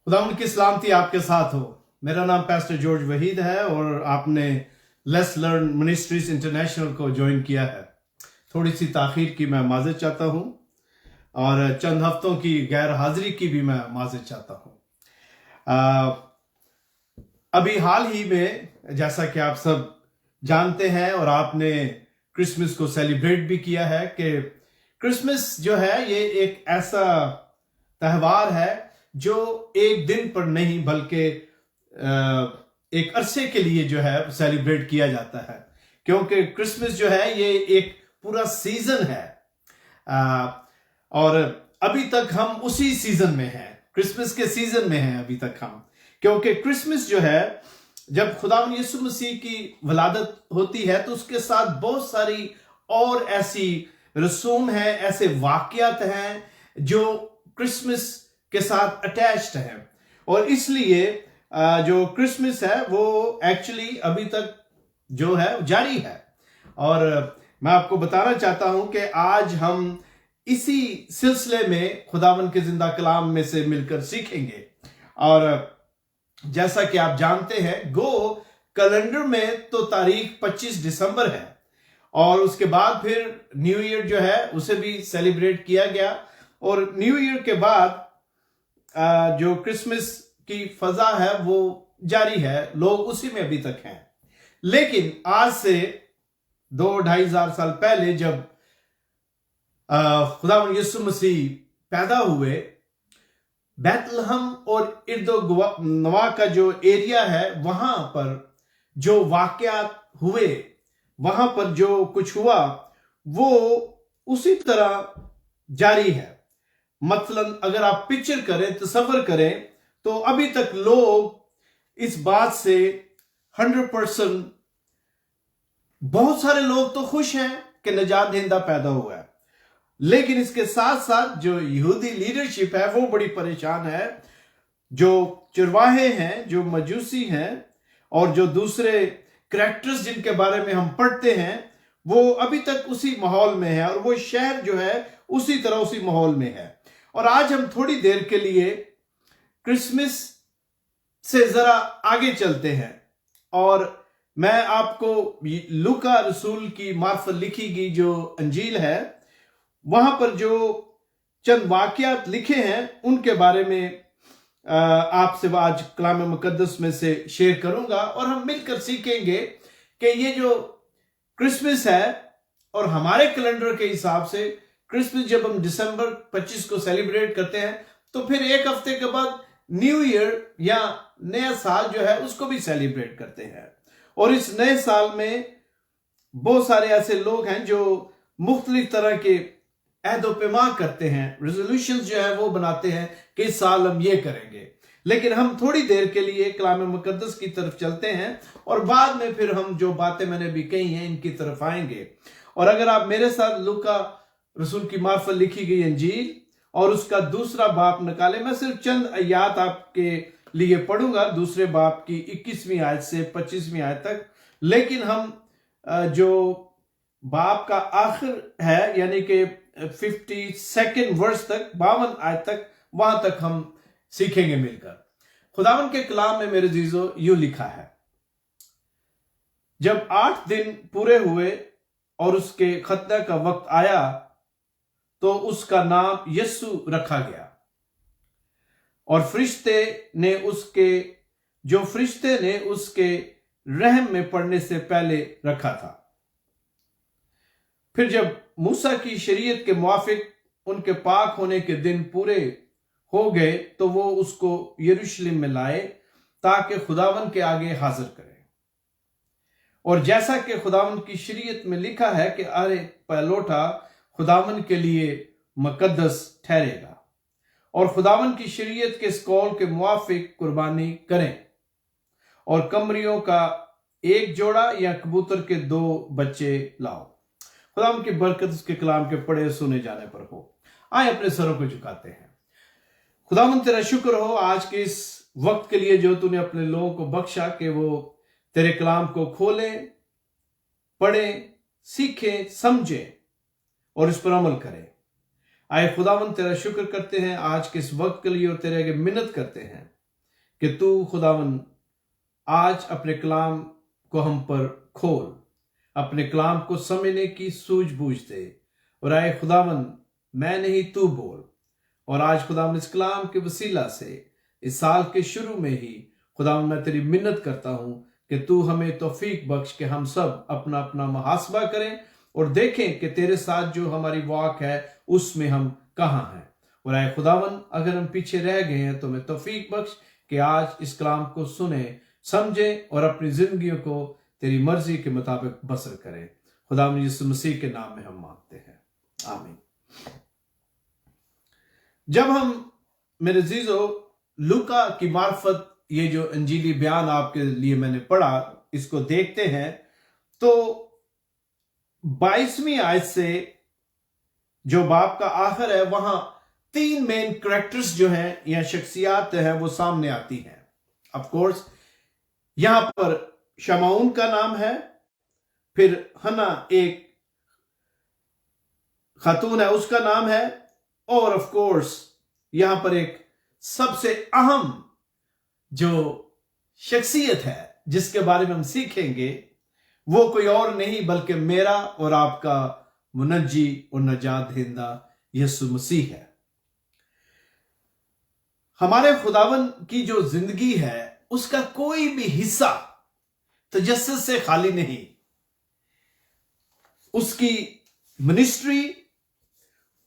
खुदावंद की सलामती आपके साथ हो। मेरा नाम पास्टर जॉर्ज वहीद है और आपने लेट्स लर्न मिनिस्ट्रीज इंटरनेशनल को ज्वाइन किया है। थोड़ी सी ताखीर की मैं माज़रत चाहता हूँ और चंद हफ्तों की गैर हाजिरी की भी मैं माज़रत चाहता हूँ। अभी हाल ही में जैसा कि आप सब जानते हैं और आपने क्रिसमस को सेलिब्रेट भी किया है कि क्रिसमस जो है ये एक ऐसा त्यौहार है जो एक दिन पर नहीं बल्कि एक अरसे के लिए जो है सेलिब्रेट किया जाता है, क्योंकि क्रिसमस जो है ये एक पूरा सीजन है और अभी तक हम उसी सीजन में हैं, क्रिसमस के सीजन में हैं अभी तक हम। क्योंकि क्रिसमस जो है जब खुदावंद यीशु मसीह की वलादत होती है तो उसके साथ बहुत सारी और ऐसी रसूम हैं, ऐसे वाक़यात हैं जो क्रिसमस के साथ अटैच्ड हैं और इसलिए जो क्रिसमस है वो एक्चुअली अभी तक जो है जारी है। और मैं आपको बताना चाहता हूं कि आज हम इसी सिलसिले में खुदावंद के जिंदा कलाम में से मिलकर सीखेंगे। और जैसा कि आप जानते हैं गो कैलेंडर में तो तारीख 25 दिसंबर है और उसके बाद फिर न्यू ईयर जो है उसे भी सेलिब्रेट किया गया और न्यू ईयर के बाद जो क्रिसमस की फजा है वो जारी है, लोग उसी में अभी तक हैं। लेकिन आज से 2-2.5 साल पहले जब खुदावंद यीशु मसीह पैदा हुए, बैतलहम और इर्द-ओ-नवा का जो एरिया है वहां पर जो वाकयात हुए, वहां पर जो कुछ हुआ वो उसी तरह जारी है। मतलब अगर आप पिक्चर करें, तस्वर करें, तो अभी तक लोग इस बात से 100% बहुत सारे लोग तो खुश हैं कि निजात दहिंदा पैदा हुआ है, लेकिन इसके साथ साथ जो यहूदी लीडरशिप है वो बड़ी परेशान है। जो चरवाहे हैं, जो मजूसी हैं और जो दूसरे कैरेक्टर्स जिनके बारे में हम पढ़ते हैं वो अभी तक उसी माहौल में है और वो शहर जो है उसी तरह उसी माहौल में है। और आज हम थोड़ी देर के लिए क्रिसमस से जरा आगे चलते हैं और मैं आपको लूका रसूल की मार्फत लिखी गई जो अंजील है वहां पर जो चंद वाकयात लिखे हैं उनके बारे में आपसे आज कलाम मुकद्दस में से शेयर करूंगा और हम मिलकर सीखेंगे कि ये जो क्रिसमस है और हमारे कैलेंडर के हिसाब से क्रिसमस जब हम दिसंबर 25 को सेलिब्रेट करते हैं तो फिर एक हफ्ते के बाद न्यू ईयर या नया साल जो है उसको भी सेलिब्रेट करते हैं। और इस नए साल में बहुत सारे ऐसे लोग हैं जो मुख्तलिफ तरह के अहद पैमा करते हैं, रेजोल्यूशंस जो है वो बनाते हैं कि इस साल हम ये करेंगे। लेकिन हम थोड़ी देर के लिए कलाम मुकद्दस की तरफ चलते हैं और बाद में फिर हम जो बातें मैंने भी कही हैं इनकी तरफ आएंगे। और अगर आप मेरे साथ लूका रसूल की मार्फत लिखी गई अंजील और उसका दूसरा बाप निकाले, मैं सिर्फ चंद आयत आपके लिए पढ़ूंगा, दूसरे बाप की 21वीं आयत से 25वीं आयत तक। लेकिन हम जो बाप का आखिर है यानी कि 52nd वर्स तक, 52 आयत तक, वहां तक हम सीखेंगे मिलकर। खुदावंद के कलाम में मेरे अजीजों यूं लिखा है, जब 8 दिन पूरे हुए और उसके खतना का वक्त आया तो उसका नाम यस्सु रखा गया और फरिश्ते ने उसके रहम में पड़ने से पहले रखा था। फिर जब मूसा की शरीयत के मुआफिक उनके पाक होने के दिन पूरे हो गए तो वो उसको यरूशलेम में लाए ताकि खुदावंद के आगे हाजिर करें। और जैसा कि खुदावंद की शरीयत में लिखा है कि अरे पहलोठा खुदावंद के लिए मुकद्दस ठहरेगा और खुदावंद की शरीयत के स्कौल के मुआफिक कुर्बानी करें और कमरियों का एक जोड़ा या कबूतर के 2 बच्चे लाओ। खुदावंद की बरकत उसके कलाम के पढ़े सुने जाने पर हो। आए अपने सरों को झुकाते हैं। खुदावंद तेरा शुक्र हो आज के इस वक्त के लिए जो तूने अपने लोगों को बख्शा कि वो तेरे कलाम को खोलें, पढ़ें, सीखें, समझें और इस पर अमल करें। आए खुदावंद तेरा शुक्र करते हैं आज के इस वक्त के लिए और तेरे आगे मिन्नत करते हैं کہ تو خداون آج اپنے کلام کو ہم پر کھول، اپنے کلام کو سمجھنے کی سوجھ بوجھ دے، اور اے خداون میں نہیں تو بول۔ اور آج خداون اس کلام کے وسیلہ سے اس سال کے شروع میں ہی خداون میں تیری منت کرتا ہوں کہ تو ہمیں توفیق بخش کہ ہم سب اپنا اپنا محاسبہ کریں اور دیکھیں کہ تیرے ساتھ جو ہماری واک ہے اس میں ہم کہاں ہیں۔ اور اے خداون اگر ہم پیچھے رہ گئے ہیں تو ہمیں توفیق بخش کہ آج اس کلام کو سنیں، سمجھیں اور اپنی زندگیوں کو تیری مرضی کے مطابق بسر کریں۔ خداوند یسوع مسیح کے نام میں ہم مانگتے ہیں، آمین۔ جب ہم میرے عزیزو لوکا کی معرفت، یہ جو انجیلی بیان آپ کے لیے میں نے پڑھا، اس کو دیکھتے ہیں تو 22ویں آیت سے جو باب کا آخر ہے وہاں 3 مین کریکٹرز جو ہیں یا شخصیات ہیں وہ سامنے آتی ہیں۔ آف کورس یہاں پر شمعون کا نام ہے، پھر ہنا ایک خاتون ہے اس کا نام ہے، اور آف کورس یہاں پر ایک سب سے اہم جو شخصیت ہے جس کے بارے میں ہم سیکھیں گے وہ کوئی اور نہیں بلکہ میرا اور آپ کا منجی اور نجات دہندہ یسوع مسیح ہے۔ ہمارے خداون کی جو زندگی ہے اس کا کوئی بھی حصہ تجسس سے خالی نہیں۔ اس کی منسٹری،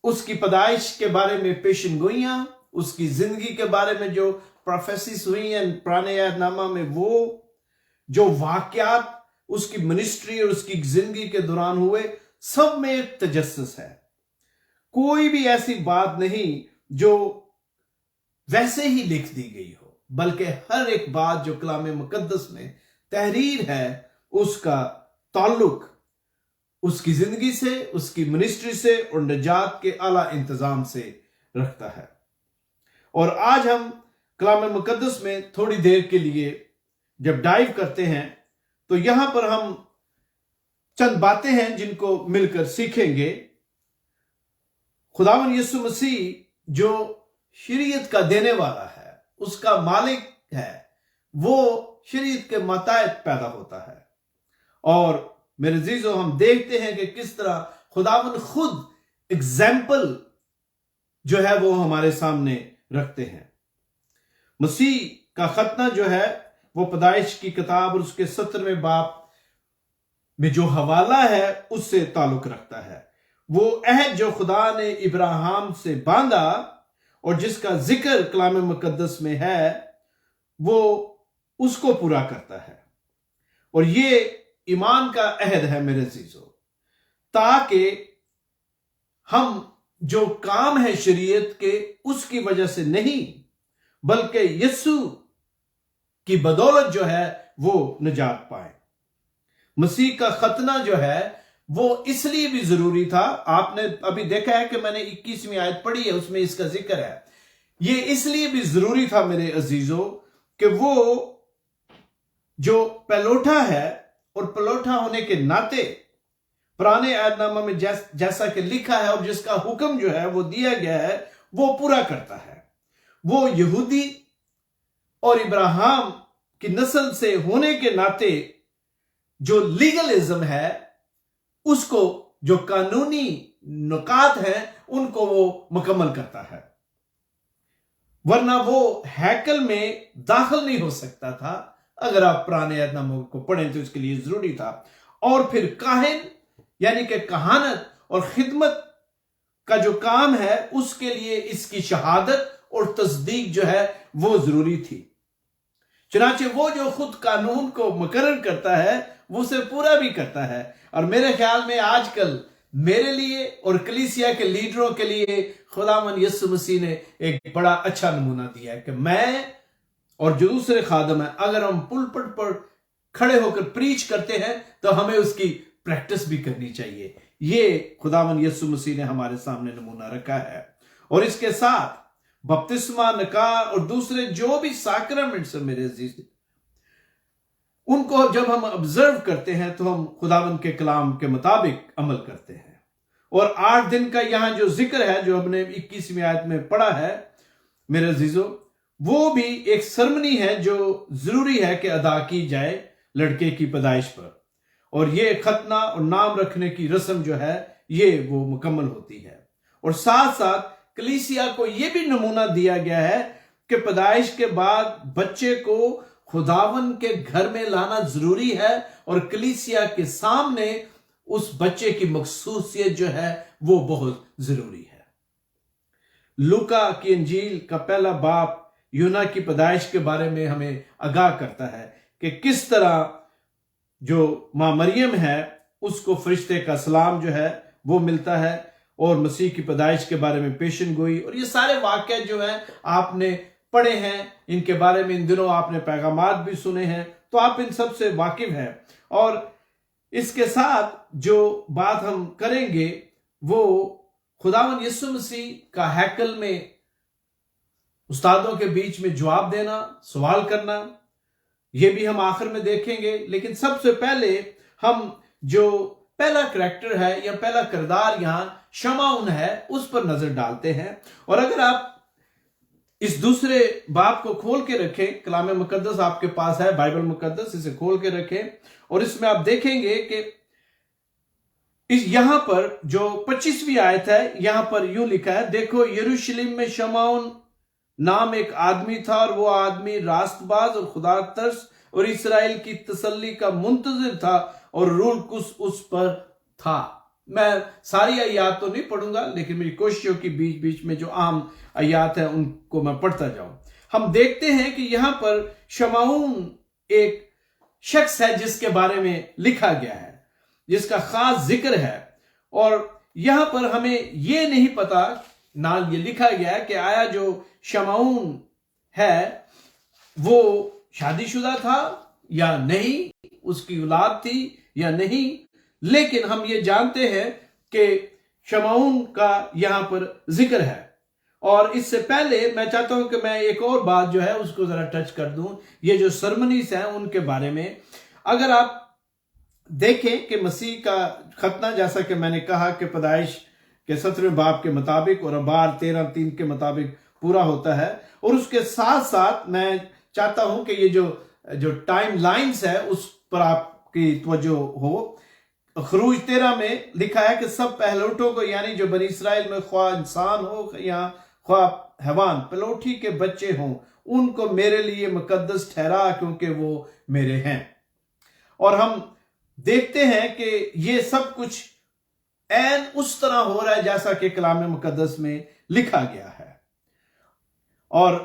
اس کی پیدائش کے بارے میں پیشن گوئیاں، اس کی زندگی کے بارے میں جو پروفیسیز ہوئی ہیں پرانے عہد نامہ میں، وہ جو واقعات اس کی منسٹری اور اس کی زندگی کے دوران ہوئے، سب میں ایک تجسس ہے۔ کوئی بھی ایسی بات نہیں جو ویسے ہی لکھ دی گئی ہو، بلکہ ہر ایک بات جو کلام مقدس میں تحریر ہے اس کا تعلق اس کی زندگی سے، اس کی منسٹری سے اور نجات کے اعلیٰ انتظام سے رکھتا ہے۔ اور آج ہم کلام مقدس میں تھوڑی دیر کے لیے جب ڈائیو کرتے ہیں تو یہاں پر ہم چند باتیں ہیں جن کو مل کر سیکھیں گے۔ خداوند یسوع مسیح جو شریعت کا دینے والا ہے، اس کا مالک ہے، وہ شریعت کے ماتحت پیدا ہوتا ہے۔ اور میرے عزیزو ہم دیکھتے ہیں کہ کس طرح خداوند خود اگزامپل جو ہے وہ ہمارے سامنے رکھتے ہیں۔ مسیح کا ختنہ جو ہے وہ پیدائش کی کتاب اور اس کے 17ویں باب میں جو حوالہ ہے اس سے تعلق رکھتا ہے۔ وہ عہد جو خدا نے ابراہیم سے باندھا اور جس کا ذکر کلام مقدس میں ہے، وہ اس کو پورا کرتا ہے۔ اور یہ ایمان کا عہد ہے میرے عزیزو، تاکہ ہم جو کام ہے شریعت کے اس کی وجہ سے نہیں بلکہ یسوع کی بدولت جو ہے وہ نجات پائیں۔ مسیح کا ختنہ جو ہے وہ اس لیے بھی ضروری تھا، آپ نے ابھی دیکھا ہے کہ میں نے 21ویں آیت پڑھی ہے، اس میں اس کا ذکر ہے۔ یہ اس لیے بھی ضروری تھا میرے عزیزو کہ وہ جو پلوٹا ہے اور پلوٹا ہونے کے ناطے پرانے عہد نامہ میں جیسا کہ لکھا ہے اور جس کا حکم جو ہے وہ دیا گیا ہے وہ پورا کرتا ہے۔ وہ یہودی اور ابراہیم کی نسل سے ہونے کے ناطے جو لیگلزم ہے اس کو، جو قانونی نکات ہیں ان کو وہ مکمل کرتا ہے، ورنہ وہ ہیکل میں داخل نہیں ہو سکتا تھا۔ اگر آپ پرانے عہد نامہ کو پڑھیں تو اس کے لیے ضروری تھا۔ اور پھر کاہن یعنی کہ کہانت اور خدمت کا جو کام ہے اس کے لیے اس کی شہادت اور تصدیق جو ہے وہ ضروری تھی۔ چنانچہ وہ جو خود قانون کو مقرر کرتا ہے وہ اسے پورا بھی کرتا ہے۔ اور میرے خیال میں آج کل میرے لیے اور کلیسیا کے لیڈروں کے لیے خداوند یسوع مسیح نے ایک بڑا اچھا نمونہ دیا ہے کہ میں اور جو دوسرے خادم ہیں، اگر ہم پلپٹ پر کھڑے ہو کر پریچ کرتے ہیں تو ہمیں اس کی پریکٹس بھی کرنی چاہیے۔ یہ خداوند یسوع مسیح نے ہمارے سامنے نمونہ رکھا ہے۔ اور اس کے ساتھ بپتسمہ، نکاح اور دوسرے جو بھی ساکرامنٹس ہیں میرے عزیز، ان کو جب ہم آبزرو کرتے ہیں تو ہم خداوند کے کلام کے مطابق عمل کرتے ہیں۔ اور 8 دن کا یہاں جو ذکر ہے جو ہم نے 21ویں آیت میں پڑھا ہے میرے عزیزو، वो भी एक सरमनी है जो जरूरी है कि अदा की जाए लड़के की पैदाइश पर, और ये खतना और नाम रखने की रस्म जो है ये वो मुकम्मल होती है। और साथ साथ कलीसिया को ये भी नमूना दिया गया है कि पैदाइश के बाद बच्चे को खुदावन के घर में लाना जरूरी है, और कलीसिया के सामने उस बच्चे की मखसूसियत जो है वो बहुत जरूरी है। लूका की इंजील का पहला बाब यूना की पैदाइश के बारे में हमें आगाह करता है कि किस तरह जो मां मरियम है उसको फरिश्ते का सलाम जो है वो मिलता है, और मसीह की पैदाइश के बारे में पेशन गोई, और ये सारे वाक़े जो हैं आपने पढ़े हैं, इनके बारे में इन दिनों आपने पैगामात भी सुने हैं, तो आप इन सब से वाकिफ हैं। और इसके साथ जो बात हम करेंगे वो खुदावन यीशु मसीह का हैकल में उस्तादों के बीच में जवाब देना, सवाल करना, ये भी हम आखिर में देखेंगे। लेकिन सबसे पहले हम जो पहला करैक्टर है या पहला किरदार यहां शमाउन है उस पर नजर डालते हैं। और अगर आप इस दूसरे बाब को खोल के रखें, कलाम मुकद्दस आपके पास है, बाइबल मुकद्दस, इसे खोल के रखें, और इसमें आप देखेंगे कि इस यहां पर जो 25वीं आयत है यहां पर यूं लिखा है, देखो यरूशलेम में शमाउन नाम एक आदमी था, और वो आदमी रास्तबाज और खुदा तरस और इस्राएल की तसल्ली का मुंतजिर था, और रूल कुस उस पर था। मैं सारी आयात तो नहीं पढ़ूंगा, लेकिन मेरी कोशिशों की बीच बीच में जो आम आयात है उनको मैं पढ़ता जाऊं। हम देखते हैं कि यहां पर शमाउन एक शख्स है जिसके बारे में लिखा गया है, जिसका खास जिक्र है, और यहां पर हमें यह नहीं पता, ना ये लिखा गया है कि आया जो शमाउन है वो शादीशुदा था या नहीं, उसकी औलाद थी या नहीं, लेकिन हम ये जानते हैं कि शमाउन का यहां पर जिक्र है। और इससे पहले मैं चाहता हूं कि मैं एक और बात जो है उसको जरा टच कर दूं, ये जो सरमनीज हैं उनके बारे में। अगर आप देखें कि मसीह का खतना, जैसा कि मैंने कहा कि पैदाइश के 17वें बाब के मुताबिक और अबार 13:3 के मुताबिक पूरा होता है, और उसके साथ साथ मैं चाहता हूं कि ये जो टाइम लाइन्स है उस पर आपकी तवज्जो हो। खरूज 13 में लिखा है कि सब पहलौठों को, यानी जो बनी इसराइल में ख्वाह इंसान हो या ख्वाह हैवान, पहलौठी के बच्चे हों, उनको मेरे लिए मुकद्दस ठहरा क्योंकि वो मेरे हैं। और हम देखते हैं कि ये सब कुछ ऐन उस तरह हो रहा है जैसा कि कलाम मुकद्दस में लिखा गया है। और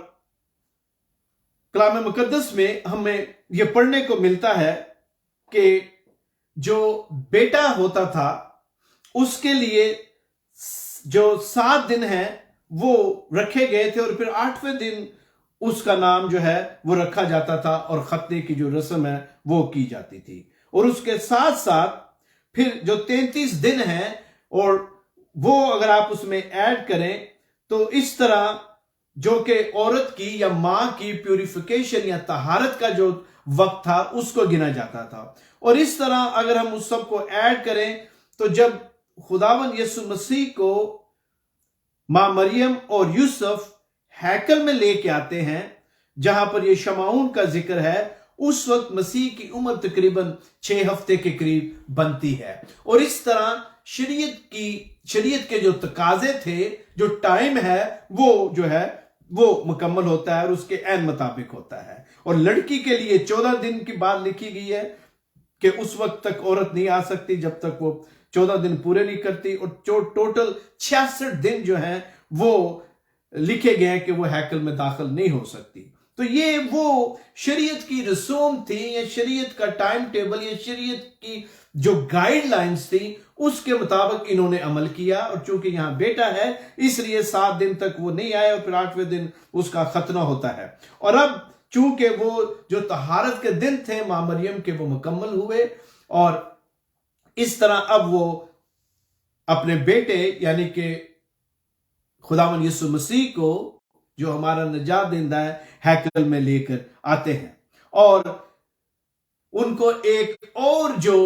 कलाम मुकद्दस में हमें यह पढ़ने को मिलता है कि जो बेटा होता था उसके लिए जो 7 दिन हैं वो रखे गए थे, और फिर 8वें दिन उसका नाम जो है वो रखा जाता था, और खतने की जो रस्म है वो की जाती थी। और उसके साथ साथ फिर जो 33 दिन हैं, और वो अगर आप उसमें ऐड करें तो इस तरह जो कि औरत की या मां की प्यूरिफिकेशन या तहारत का जो वक्त था उसको गिना जाता था। और इस तरह अगर हम उस सब को ऐड करें तो जब खुदावन यीशु मसीह को मां मरियम और यूसुफ हैकल में लेके आते हैं जहां पर ये शमाउन का जिक्र है, उस वक्त मसीह की उम्र तकरीबन 6 हफ्ते के करीब बनती है। और इस तरह शरीयत के जो तकाजे थे, जो टाइम है वो जो है वो मुकम्मल होता है और उसके ऐन मुताबिक होता है। और लड़की के लिए 14 दिन की बात लिखी गई है कि उस वक्त तक औरत नहीं आ सकती जब तक वो 14 दिन पूरे नहीं करती, और टोटल 66 दिन जो हैं वो लिखे गए हैं कि वो हैकल में दाखिल नहीं हो सकती। तो ये वो शरीयत की रसूम थी, या शरीयत का टाइम टेबल, या शरीयत की जो गाइडलाइंस थी उसके मुताबिक इन्होंने अमल किया। और चूंकि यहां बेटा है इसलिए 7 दिन तक वो नहीं आए, और फिर 8वें दिन उसका खतना होता है। और अब चूंकि वो जो तहारत के दिन थे मां मरियम के वो मुकम्मल हुए, और इस तरह अब वो अपने बेटे यानी कि खुदावन यीशु मसीह को जो हमारा निजात देंदा है हैकल में लेकर आते हैं। और उनको एक और जो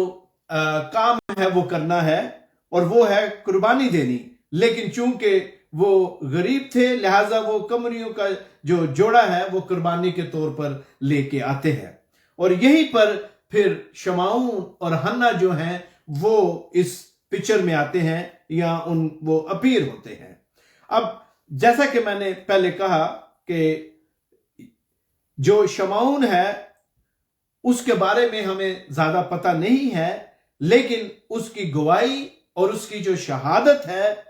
काम है वो करना है, और वो है कुर्बानी देनी। लेकिन चूंकि वो गरीब थे, लिहाजा वो कमरियों का जो जोड़ा है वो कुर्बानी के तौर पर लेके आते हैं। और यहीं पर फिर शमाऊन और हन्ना जो हैं वो इस पिक्चर में आते हैं या वो अपीयर होते हैं। अब जैसा कि मैंने पहले कहा कि जो शमाऊन है उसके बारे में हमें ज्यादा पता नहीं है, लेकिन उसकी गवाही और उसकी जो शहादत है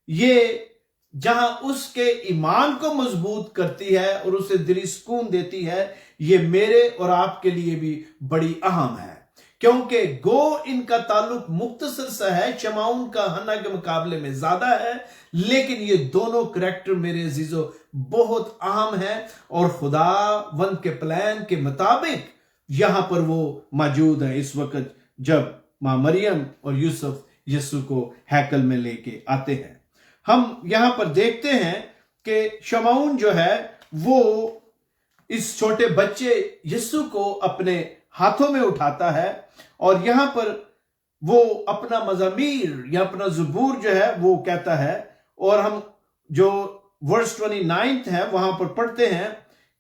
ये जहां उसके ईमान को मजबूत करती है और उसे दिली सुकून देती है, ये मेरे और आपके लिए भी बड़ी अहम है, क्योंकि गो इनका ताल्लुक मुख्तसर सा है, शमाऊन का हन्ना के मुकाबले में ज्यादा है, लेकिन ये दोनों करैक्टर मेरे अजीजों बहुत अहम है और खुदावंद के प्लान के मुताबिक यहां पर वो मौजूद है इस वक्त जब मां मरियम और यूसुफ यीशु को हैकल में लेके आते हैं। हम यहां पर देखते हैं कि शमाऊन जो है वो इस छोटे बच्चे यीशु को अपने हाथों में उठाता है और यहां पर वो अपना मज़ामीर या अपना ज़बूर जो है वो कहता है। और हम जो वर्स 29 है वहां पर पढ़ते हैं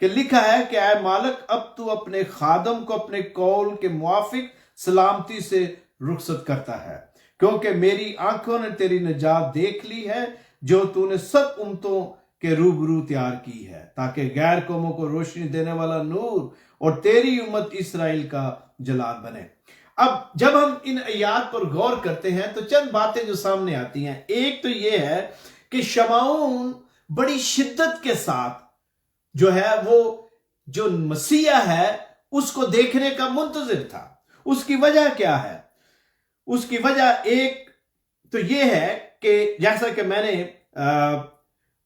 कि लिखा है कि ऐ मालिक, अब तू अपने खादम को अपने कौल के मुआफिक सलामती से रुखसत करता है, क्योंकि मेरी आंखों ने तेरी निजात देख ली है जो तूने सब उम्मतों के रूबरू तैयार की है, ताकि गैर कौमों को रोशनी देने वाला नूर और तेरी उम्मत इसराइल का जलाल बने। अब जब हम इन आयात पर गौर करते हैं तो चंद बातें जो सामने आती हैं। एक तो यह है कि शमाऊन बड़ी शिद्दत के साथ जो है वो जो मसीहा है उसको देखने का मुंतजिर था। उसकी वजह क्या है? उसकी वजह एक तो यह है कि जैसा कि मैंने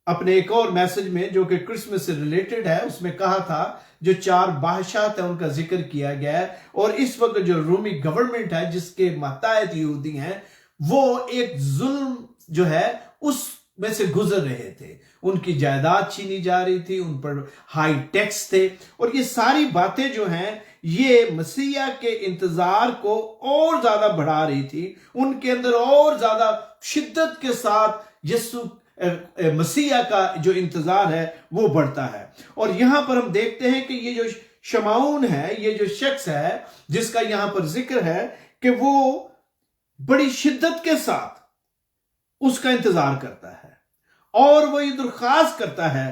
अपने एक और मैसेज में जो कि क्रिसमस से रिलेटेड है उसमें कहा था, जो 4 बादशाह थे उनका जिक्र किया गया है और इस वक्त जो रूमी गवर्नमेंट है जिसके माताहत यहूदी हैं वो एक जुल्म जो है उस में से गुजर रहे थे। उनकी जायदाद छीनी जा रही थी, उन पर हाई टैक्स थे और ये सारी बातें जो हैं ये मसीहा के इंतजार को और ज्यादा बढ़ा रही थी। उनके अंदर और ज्यादा शिद्दत के साथ यीशु मसीहा का जो इंतजार है वो बढ़ता है। और यहां पर हम देखते हैं कि ये जो शमाऊन है, ये जो शख्स है जिसका यहां पर जिक्र है कि वो बड़ी शिद्दत के साथ उसका इंतजार करता है और वो ये दरख्वास्त करता है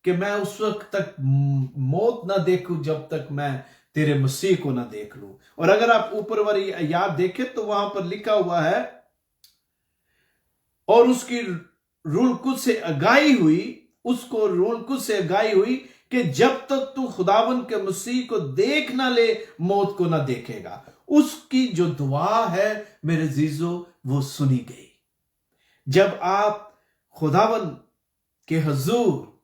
कि मैं उस वक्त तक मौत ना देखूं जब तक मैं तेरे मसीह को ना देख लूं। और अगर आप ऊपर वाली आयत देखें तो वहां पर लिखा हुआ है, और उसकी रूल कुछ से आगाही हुई, उसको रूल कुछ से आगाही हुई कि जब तक तू खुदावंद के मसीह को देख ना ले मौत को ना देखेगा। उसकी जो दुआ है मेरे जीजो वो सुनी गई। जब आप खुदावंद के हुजूर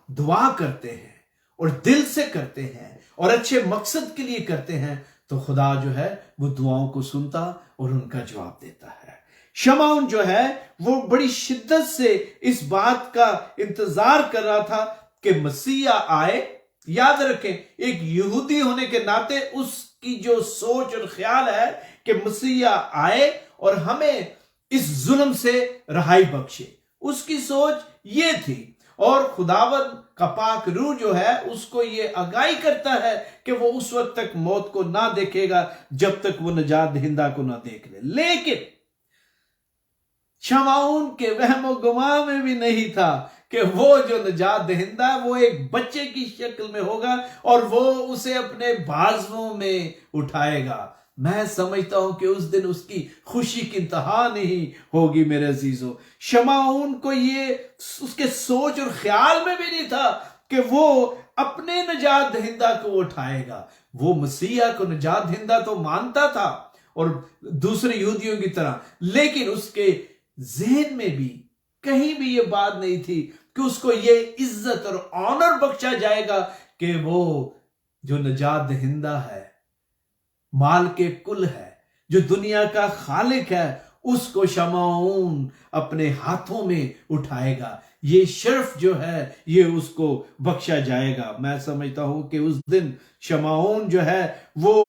दुआ करते हैं और दिल से करते हैं और अच्छे मकसद के लिए करते हैं तो खुदा जो है वो दुआओं को सुनता और उनका जवाब देता है। शमाऊन जो है वो बड़ी शिद्दत से इस बात का इंतजार कर रहा था कि मसीहा आए। याद रखें, एक यहूदी होने के नाते उसकी जो सोच और ख्याल है कि मसीहा आए और हमें इस जुल्म से रहाई बख्शे, उसकी सोच ये थी। और खुदावंद का पाक रूह जो है उसको ये आगाही करता है कि वो उस वक्त तक मौत को ना देखेगा जब तक वो निजात दहिंदा को ना देख ले। लेकिन शमाऊन के वहमो गुमा में भी नहीं था कि वो जो निजात दहिंदा वो एक बच्चे की शक्ल में होगा और वो उसे अपने बाजुओं में उठाएगा। मैं समझता हूं कि उस दिन उसकी खुशी की इंतहा नहीं होगी मेरे अजीजों। शमाऊन को ये उसके सोच और ख्याल में भी नहीं था कि वो अपने निजात दहिंदा को उठाएगा। वो मसीहा को निजात दहिंदा तो मानता था और दूसरे यहूदियों की तरह, लेकिन उसके ज़हन में भी कहीं भी ये बात नहीं थी कि उसको ये इज्जत और ऑनर बख्शा जाएगा कि वो जो निजात दहिंदा है, माल के कुल है, जो दुनिया का खालिक है, उसको शमाऊन अपने हाथों में उठाएगा। ये शर्फ जो है ये उसको बख्शा जाएगा। मैं समझता हूं कि उस दिन शमाऊन जो है वो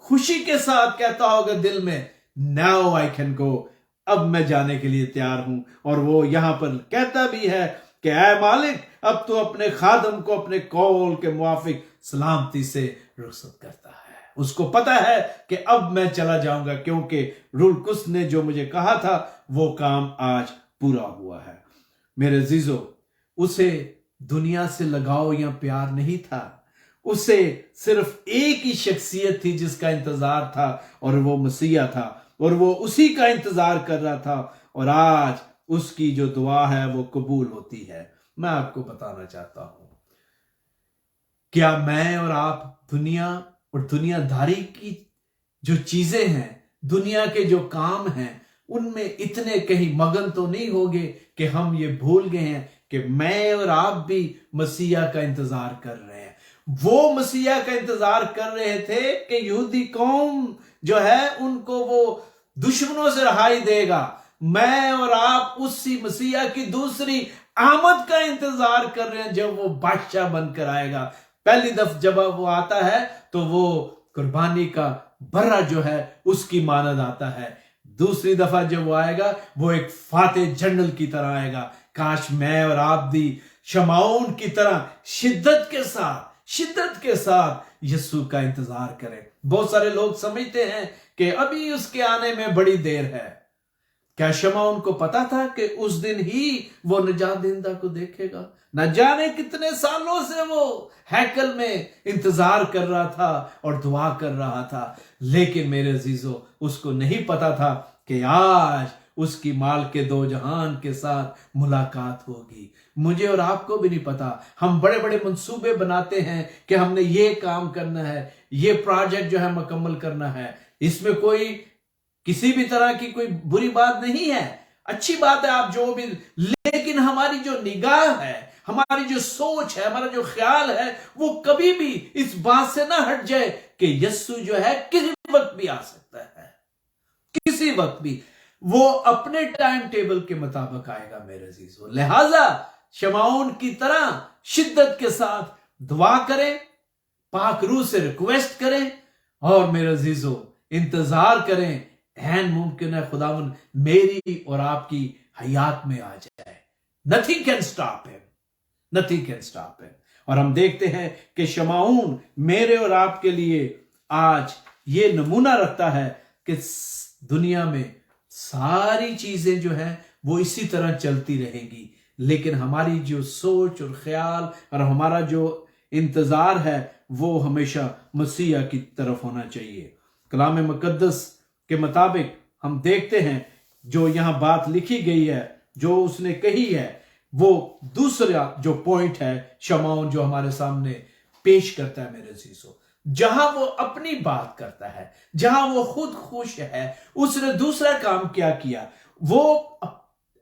खुशी के साथ कहता होगा दिल में, नाउ आई कैन गो, अब मैं जाने के लिए तैयार हूं। और वो यहां पर कहता भी है कि ऐ मालिक, अब तो अपने खादम को अपने कौल के मुआफिक सलामती से रुखसत करता है। उसको पता है कि अब मैं चला जाऊंगा, क्योंकि रुलकुस ने जो मुझे कहा था वो काम आज पूरा हुआ है। मेरे अजीजों, उसे दुनिया से लगाव या प्यार नहीं था, उसे सिर्फ एक ही शख्सियत थी जिसका इंतजार था, और वो मसीहा था, और वो उसी का इंतजार कर रहा था। और आज उसकी जो दुआ है वो कबूल होती है। मैं आपको बताना चाहता हूं, क्या मैं और आप दुनिया और दुनियादारी की जो चीजें हैं, दुनिया के जो काम हैं, उनमें इतने कहीं मगन तो नहीं होगे कि हम ये भूल गए हैं कि मैं और आप भी मसीहा का इंतजार कर रहे हैं। वो मसीहा का इंतजार कर रहे थे कि यहूदी कौम जो है उनको वो दुश्मनों से रहाई देगा। मैं और आप उसी मसीहा की दूसरी आमद का इंतजार कर रहे हैं, जब वो बादशाह बनकर आएगा। पहली दफा जब वो आता है तो वो कुर्बानी का बर्रा जो है उसकी मानद आता है। दूसरी दफा जब वो आएगा वो एक फातेह जनरल की तरह आएगा। काश मैं और आप भी शमाउन की तरह शिद्दत के साथ यीशु का इंतजार करें। बहुत सारे लोग समझते हैं कि अभी उसके आने में बड़ी देर है। क्या शमाउन को पता था कि उस दिन ही वो निजात दहिंदा को देखेगा? न जाने कितने सालों से वो हैकल में इंतजार कर रहा था और दुआ कर रहा था, लेकिन मेरे अजीजों, उसको नहीं पता था कि आज उसकी माल के दो जहान के साथ मुलाकात होगी। मुझे और आपको भी नहीं पता। हम बड़े बड़े मंसूबे बनाते हैं कि हमने ये काम करना है, ये प्रोजेक्ट जो है मुकम्मल करना है। इसमें कोई किसी भी तरह की कोई बुरी बात नहीं है, अच्छी बात है आप जो भी, लेकिन हमारी जो निगाह है, हमारी जो सोच है, हमारा जो ख्याल है, वो कभी भी इस बात से ना हट जाए कि यीशु जो है किसी वक्त भी आ सकता है, किसी वक्त भी। वो अपने टाइम टेबल के मुताबिक आएगा मेरे अजीजों। लिहाजा शमाउन की तरह शिद्दत के साथ दुआ करें, पाक रूह से रिक्वेस्ट करें, और मेरे अजीजों इंतजार करें। ऐन मुमकिन है खुदावन मेरी और आपकी हयात में आ जाए। Nothing can stop him, nothing can stop him. और हम देखते हैं कि शमाउन मेरे और आपके लिए आज ये नमूना रखता है कि दुनिया में सारी चीजें जो है वो इसी तरह चलती रहेंगी, लेकिन हमारी जो सोच और ख्याल और हमारा जो इंतजार है वो हमेशा मसीहा की तरफ होना चाहिए। कलाम मुकद्दस के मुताबिक हम देखते हैं जो यहां बात लिखी गई है, जो उसने कही है, वो दूसरा जो पॉइंट है शमाउन जो हमारे सामने पेश करता है मेरे अजीजों। जहां वो अपनी बात करता है, जहां वो खुद खुश है, उसने दूसरा काम क्या किया? वो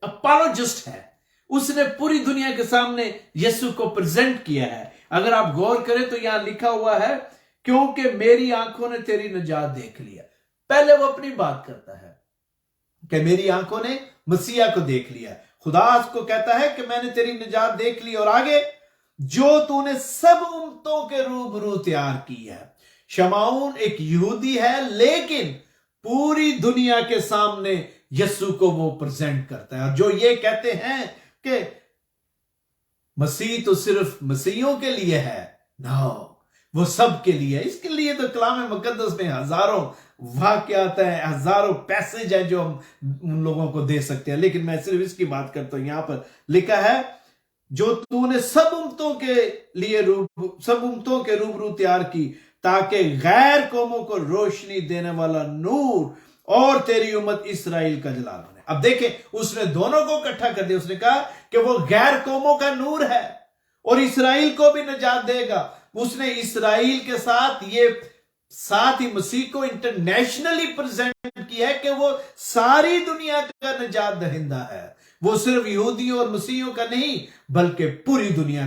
अपोलोजिस्ट है। उसने पूरी दुनिया के सामने यीशु को प्रेजेंट किया है। अगर आप गौर करें तो यहां लिखा हुआ है, क्योंकि मेरी आंखों ने तेरी निजात देख लिया। पहले वो अपनी बात करता है कि मेरी आंखों ने मसीहा को देख लिया। खुदा को कहता है कि मैंने तेरी निजात देख ली, और आगे जो तूने सब उम्मतों के रूबरू तैयार की है। शमाउन एक यहूदी है, लेकिन पूरी दुनिया के सामने यीशु को वो प्रेजेंट करता है। और जो ये कहते हैं कि मसीह तो सिर्फ मसीहियों के लिए है, नो, वो सब के लिए। इसके लिए तो कलाम मुकद्दस में हजारों वाक़यात है, हजारों पैसेज है जो हम उन लोगों को दे सकते हैं, लेकिन मैं सिर्फ इसकी बात करता हूं। यहां पर लिखा है जो तूने सब उम्मतों के रूबरू तैयार की, ताकि गैर कौमों को रोशनी देने वाला नूर और तेरी उम्मत इसराइल का जलाल बने। अब देखें, उसने दोनों को इकट्ठा कर दिया। उसने कहा कि वो गैर कौमों का नूर है और इसराइल को भी निजात देगा। उसने इसराइल के साथ ही मसीह को इंटरनेशनली प्रेजेंट किया है कि वो सारी दुनिया का निजात दहिंदा है। वो सिर्फ यहूदियों और मसीहियों का नहीं, बल्कि पूरी दुनिया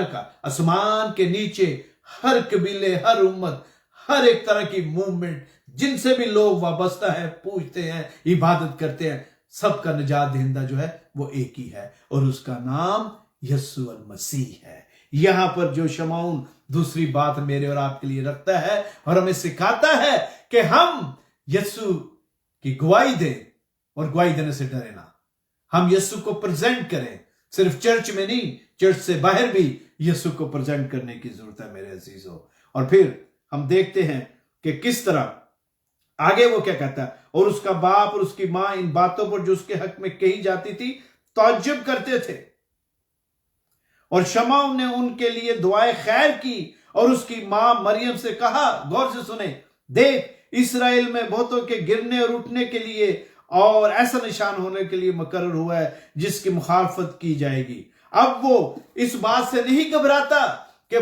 का आसमान के नीचे हर कबीले, हर उम्मत, हर एक तरह की मूवमेंट, जिनसे भी लोग वाबस्ता है, पूछते हैं, इबादत करते हैं, सबका निजात दहिंदा जो है वो एक ही है, और उसका नाम यीशु मसीह है। यहां पर जो शमाउन दूसरी बात मेरे और आपके लिए रखता है और हमें सिखाता है कि हम यीशु की गवाही दें, और गवाही देने से डरे ना। हम यीशु को प्रेजेंट करें, सिर्फ चर्च में नहीं, चर्च से बाहर भी यीशु को प्रेजेंट करने की जरूरत है मेरे अजीजों। और फिर हम देखते हैं कि किस तरह आगे वो क्या कहता है, और उसका बाप और उसकी मां इन बातों पर जो उसके हक में कही जाती थी ताज्जुब करते थे। और शमौन ने उनके लिए दुआए खैर की और उसकी मां मरियम से कहा, गौर से सुने, देख इस्राएल में बहुतों के गिरने और उठने के लिए और ऐसा निशान होने के लिए मुकर्रर हुआ है जिसकी मुखालफत की जाएगी। अब वो इस बात से नहीं घबराता कि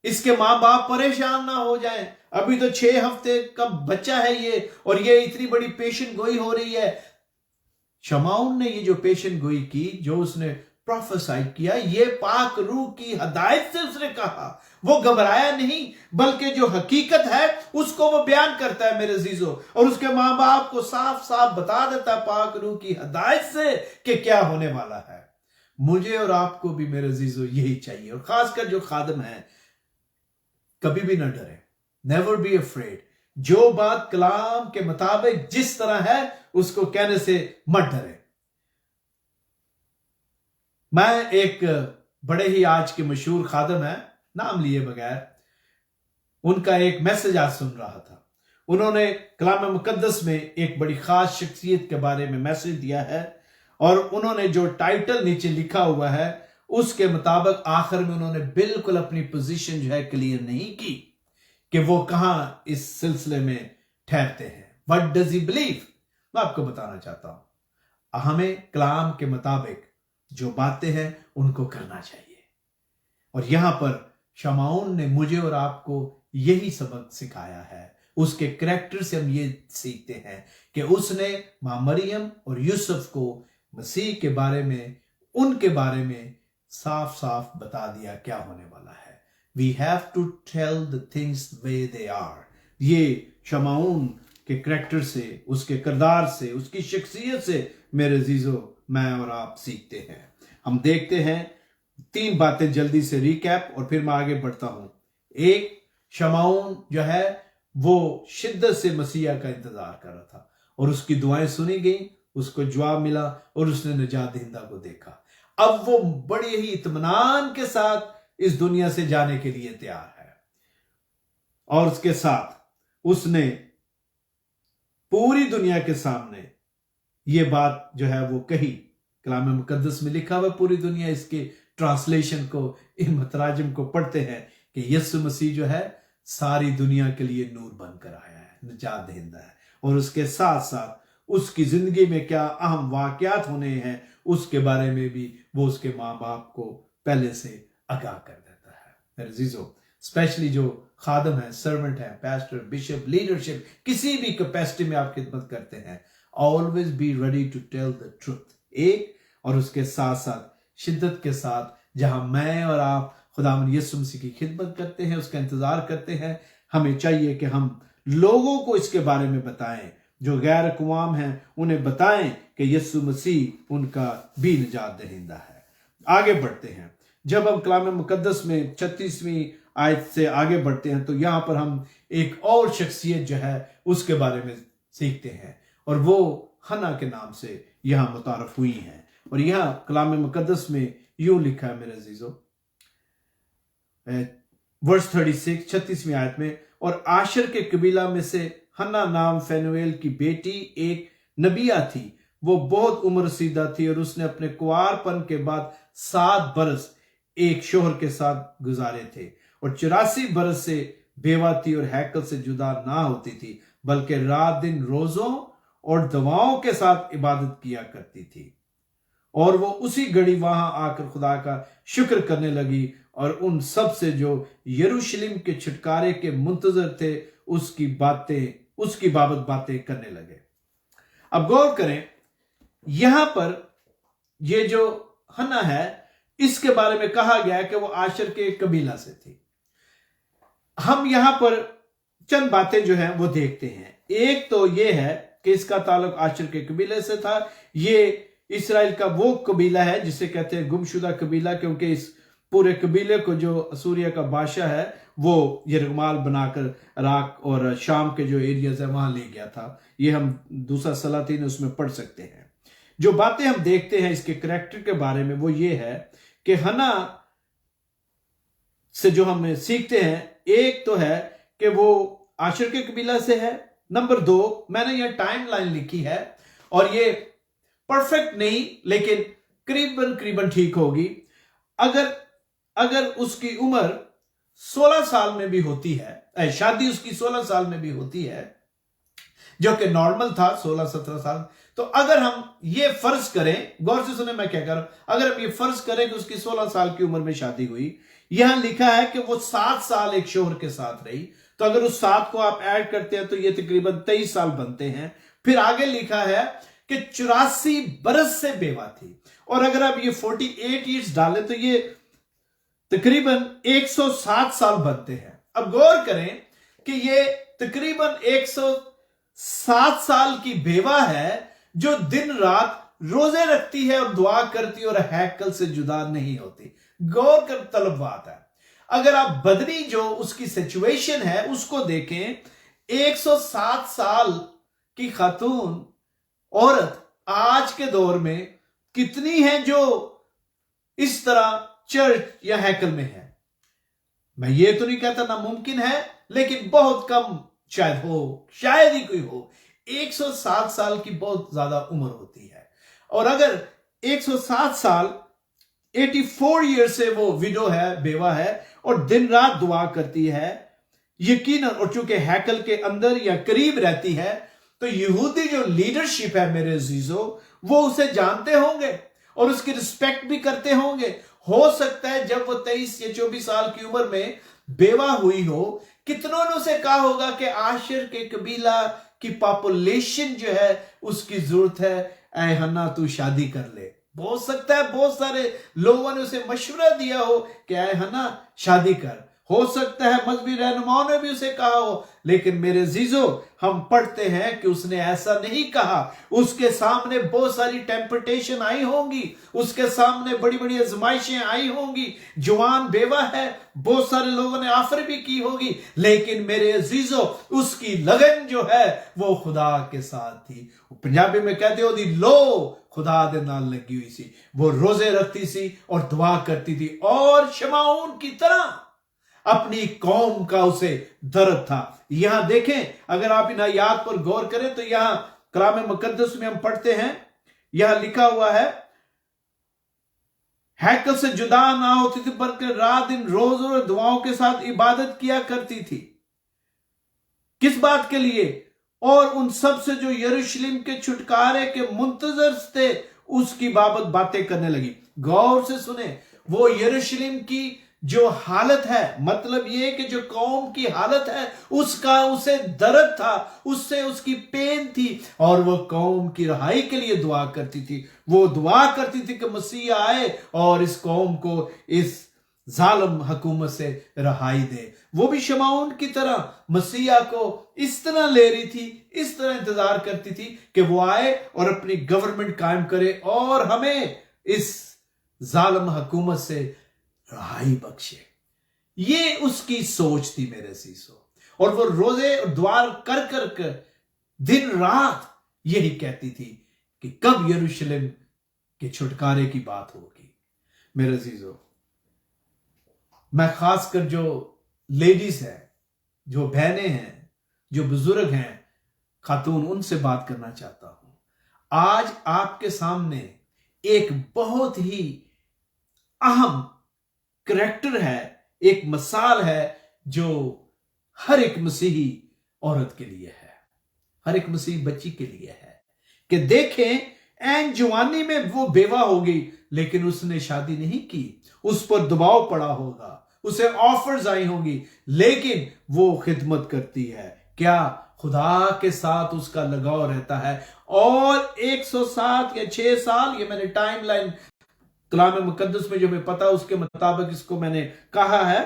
इसके मां बाप परेशान ना हो जाएं। अभी तो 6 हफ्ते का बच्चा है ये, और ये इतनी बड़ी पेशन गोई हो रही है। शमौन ने ये जो पेशन गोई की, जो उसने प्रोफेसाई किया, ये पाक रूह की हदायत से उसने कहा। वो घबराया नहीं, बल्कि जो हकीकत है उसको वो बयान करता है मेरे अजीजों, और उसके मां बाप को साफ साफ बता देता है पाक रूह की हदायत से कि क्या होने वाला है। मुझे और आपको भी मेरे अजीजों यही चाहिए, और खासकर जो खादम है, कभी भी ना डरे, नेवर बी अफ्रेड। जो बात कलाम के मुताबिक जिस तरह है उसको कहने से मत डरे। मैं एक बड़े ही आज के मशहूर खादम है, नाम लिए बगैर, उनका एक मैसेज आज सुन रहा था। उन्होंने कलाम मुकद्दस में एक बड़ी खास शख्सियत के बारे में मैसेज दिया है, और उन्होंने जो टाइटल नीचे लिखा हुआ है उसके मुताबिक आखिर में उन्होंने बिल्कुल अपनी पोजीशन जो है क्लियर नहीं की कि वो कहां इस सिलसिले में ठहरते हैं। What does he believe? मैं आपको बताना चाहता हूं, हमें कलाम के मुताबिक जो बातें हैं उनको करना चाहिए। और यहां पर शमौन ने मुझे और आपको यही सबक सिखाया है। उसके करैक्टर से हम ये सीखते हैं कि उसने मां मरियम और यूसुफ को मसीह के बारे में, उनके बारे में साफ साफ बता दिया क्या होने वाला है। We have to tell the things way they are. ये शमौन के करैक्टर से, उसके किरदार से, उसकी शख्सियत से मेरे अजीजों मैं और आप सीखते हैं। हम देखते हैं 3 बातें जल्दी से रिकैप, और फिर मैं आगे बढ़ता हूं। एक, शमौन जो है वो शिद्दत से मसीहा का इंतजार कर रहा था, और उसकी दुआएं सुनी गई, उसको जवाब मिला, और उसने निजात दहिंदा को देखा। अब वो बड़े ही इत्मीनान के साथ इस दुनिया से जाने के लिए तैयार है, और उसके साथ उसने पूरी दुनिया के सामने ये बात जो है वो कही। कलाम मुकद्दस में लिखा हुआ, पूरी दुनिया इसके ट्रांसलेशन को, इन मतराजम को पढ़ते हैं कि यीशु मसीह जो है सारी दुनिया के लिए नूर बनकर आया है, निजात दहिंदा है। और उसके साथ साथ उसकी जिंदगी में क्या अहम वाकयात होने हैं उसके बारे में भी वो उसके माँ बाप को पहले से आगाह कर देता है। मेरे अजीजों, स्पेशली जो खादम है, सर्वेंट है, पास्टर, बिशप, लीडरशिप, किसी भी कैपेसिटी में आप खिदमत करते हैं, always be ready to tell the truth. एक, और उसके साथ साथ शिद्दत के साथ, जहां मैं और आप खुदावंद यीशु मसीह की खिदमत करते हैं, उसका इंतजार करते हैं, हमें चाहिए कि हम लोगों को इसके बारे में बताएं, जो गैर अक़वाम हैं उन्हें बताएं कि यीशु मसीह उनका भी निजात दहिंदा है। आगे बढ़ते हैं। जब हम कलाम मुकद्दस में 36वीं आयत से आगे बढ़ते हैं, तो यहां पर हम एक और शख्सियत जो है उसके बारे में सीखते हैं, और वो हन्ना के नाम से यहां मुतारफ हुई हैं। और यहां कलाम मुकद्दस में यूं लिखा है मेरे अजीजों, वर्स 36, 36वीं आयत में, और आशर के कबीला में से हन्ना नाम फैनुएल की बेटी एक नबिया थी। वो बहुत उम्र रसीदा थी, और उसने अपने कुंवारपन के बाद 7 बरस एक शोहर के साथ गुजारे थे, और 84 बरस से बेवा थी और हैकल से जुदा ना होती थी, बल्कि रात दिन रोजों और दवाओं के साथ इबादत किया करती थी। और वो उसी घड़ी वहां आकर खुदा का शुक्र करने लगी, और उन सब से जो यरूशलेम के छुटकारे के मुंतजर थे उसकी बाबत बातें करने लगे। अब गौर करें, यहां पर ये जो हन्ना है, इसके बारे में कहा गया है कि वो आशर के कबीला से थी। हम यहां पर चंद बातें जो हैं वो देखते हैं। एक तो ये है कि इसका ताल्लुक आशर के कबीले से था। ये इस्राएल का वो कबीला है जिसे कहते हैं गुमशुदा कबीला, क्योंकि इस पूरे कबीले को जो असूरिया का बादशाह है वो यरगमाल बनाकर इराक और शाम के जो एरियाज है वहां ले गया था। ये हम दूसरा सलातीन उसमें पढ़ सकते हैं। जो बातें हम देखते हैं इसके करैक्टर के बारे में वो ये है कि हन्ना से जो हम सीखते हैं, एक तो है कि वो आशर के कबीला से है। नंबर 2, मैंने यह टाइम लाइन लिखी है और ये परफेक्ट नहीं लेकिन करीबन ठीक होगी। अगर उसकी उम्र 16 साल में भी होती है, शादी उसकी 16 साल में भी होती है, जो कि नॉर्मल था 16-17 साल, तो अगर हम ये फर्ज करें, गौर से सुने मैं क्या कर रहा हूं, अगर हम ये फर्ज करें कि उसकी 16 साल की उम्र में शादी हुई, यहां लिखा है कि वो 7 साल एक शोहर के साथ रही, तो अगर उस 7 को आप ऐड करते हैं तो ये तकरीबन 23 साल बनते हैं। फिर आगे लिखा है कि 84 बरस से बेवा थी, और अगर आप ये 48 ईयर्स डालें तो ये तकरीबन 107 साल बनते हैं। अब गौर करें कि ये तकरीबन 107 साल की बेवा है जो दिन रात रोजे रखती है और दुआ करती है और हैकल से जुदा नहीं होती। गौर कर तलब बात है। अगर आप बदनी जो उसकी सिचुएशन है उसको देखें, 107 साल की खातून औरत आज के दौर में कितनी है जो इस तरह चर्च या हैकल में है। मैं ये तो नहीं कहता नामुमकिन है, लेकिन बहुत कम शायद हो, शायद ही कोई हो। 107 साल की बहुत ज्यादा उम्र होती है, और अगर 107 साल 84 ईयर से वो विडो है, बेवा है, और दिन रात दुआ करती है यकीनन, और चूंकि हैकल के अंदर या करीब रहती है, तो यहूदी जो लीडरशिप है मेरे अजीजों, वो उसे जानते होंगे और उसकी रिस्पेक्ट भी करते होंगे। हो सकता है जब वो 23 या 24 साल की उम्र में बेवा हुई हो, कितनों ने उसे कहा होगा कि आशिर के कबीला की पॉपुलेशन जो है उसकी जरूरत है, ऐ हन्ना तू शादी कर ले। हो सकता है बहुत सारे लोगों ने उसे मशवरा दिया हो कि ऐ हन्ना शादी कर। हो सकता है मजहबी रहनुमाओं ने भी उसे कहा हो, लेकिन मेरे अजीजों हम पढ़ते हैं कि उसने ऐसा नहीं कहा। उसके सामने बहुत सारी टेम्पटेशन आई होंगी, उसके सामने बड़ी बड़ी आजमाइशें आई होंगी, जवान बेवा है, बहुत सारे लोगों ने ऑफर भी की होगी, लेकिन मेरे अजीजों उसकी लगन जो है वो खुदा के साथ थी। पंजाबी में कहते हो दी लो खुदा दे नाल लगी हुई सी। वो रोजे रखती सी और दुआ करती थी, और शमाउन की तरह अपनी कौम का उसे दर्द था। यहां देखें, अगर आप इन आयात पर गौर करें तो यहां कलाम मुकद्दस में हम पढ़ते हैं, यहां लिखा हुआ है हैकल से जुदा ना होती थी बल्कि रात दिन रोज और दुआओं के साथ इबादत किया करती थी। किस बात के लिए? और उन सब से जो यरूशलेम के छुटकारे के मुंतजर थे उसकी बाबत बातें करने लगी। गौर से सुने, वो यरूशलेम की जो हालत है, मतलब ये कि जो कौम की हालत है उसका उसे दर्द था, उससे उसकी पेन थी, और वो कौम की रहाई के लिए दुआ करती थी। वो दुआ करती थी कि मसीह आए और इस कौम को इस जालिम हुकूमत से रहाई दे। वो भी शमाउन की तरह मसीहा को इस तरह ले रही थी, इस तरह इंतजार करती थी कि वो आए और अपनी गवर्नमेंट कायम करे और हमें इस जालिम हुकूमत से रहाई बख्शे। ये उसकी सोच थी मेरे सीसो, और वो रोजे और दुआ कर दिन रात यही कहती थी कि कब यरूशलेम के छुटकारे की बात होगी। मेरे सीसो, मैं खासकर जो लेडीज हैं, जो बहनें हैं, जो बुजुर्ग हैं, खातून, उनसे बात करना चाहता हूं। आज आपके सामने एक बहुत ही अहम करैक्टर है, एक मिसाल है जो हर एक मसीही औरत के लिए है, हर एक मसीही बच्ची के लिए है, कि देखें ऐन जवानी में वो बेवा होगी लेकिन उसने शादी नहीं की, उस पर दबाव पड़ा होगा, उसे ऑफर्स आई होंगी, लेकिन वो खिदमत करती है। क्या? खुदा के साथ उसका लगाव रहता है। और 107 या 6 साल, ये मैंने टाइम लाइन कलाम मुकद्दस में जो मैं पता उसके मुताबिक इसको मैंने कहा है,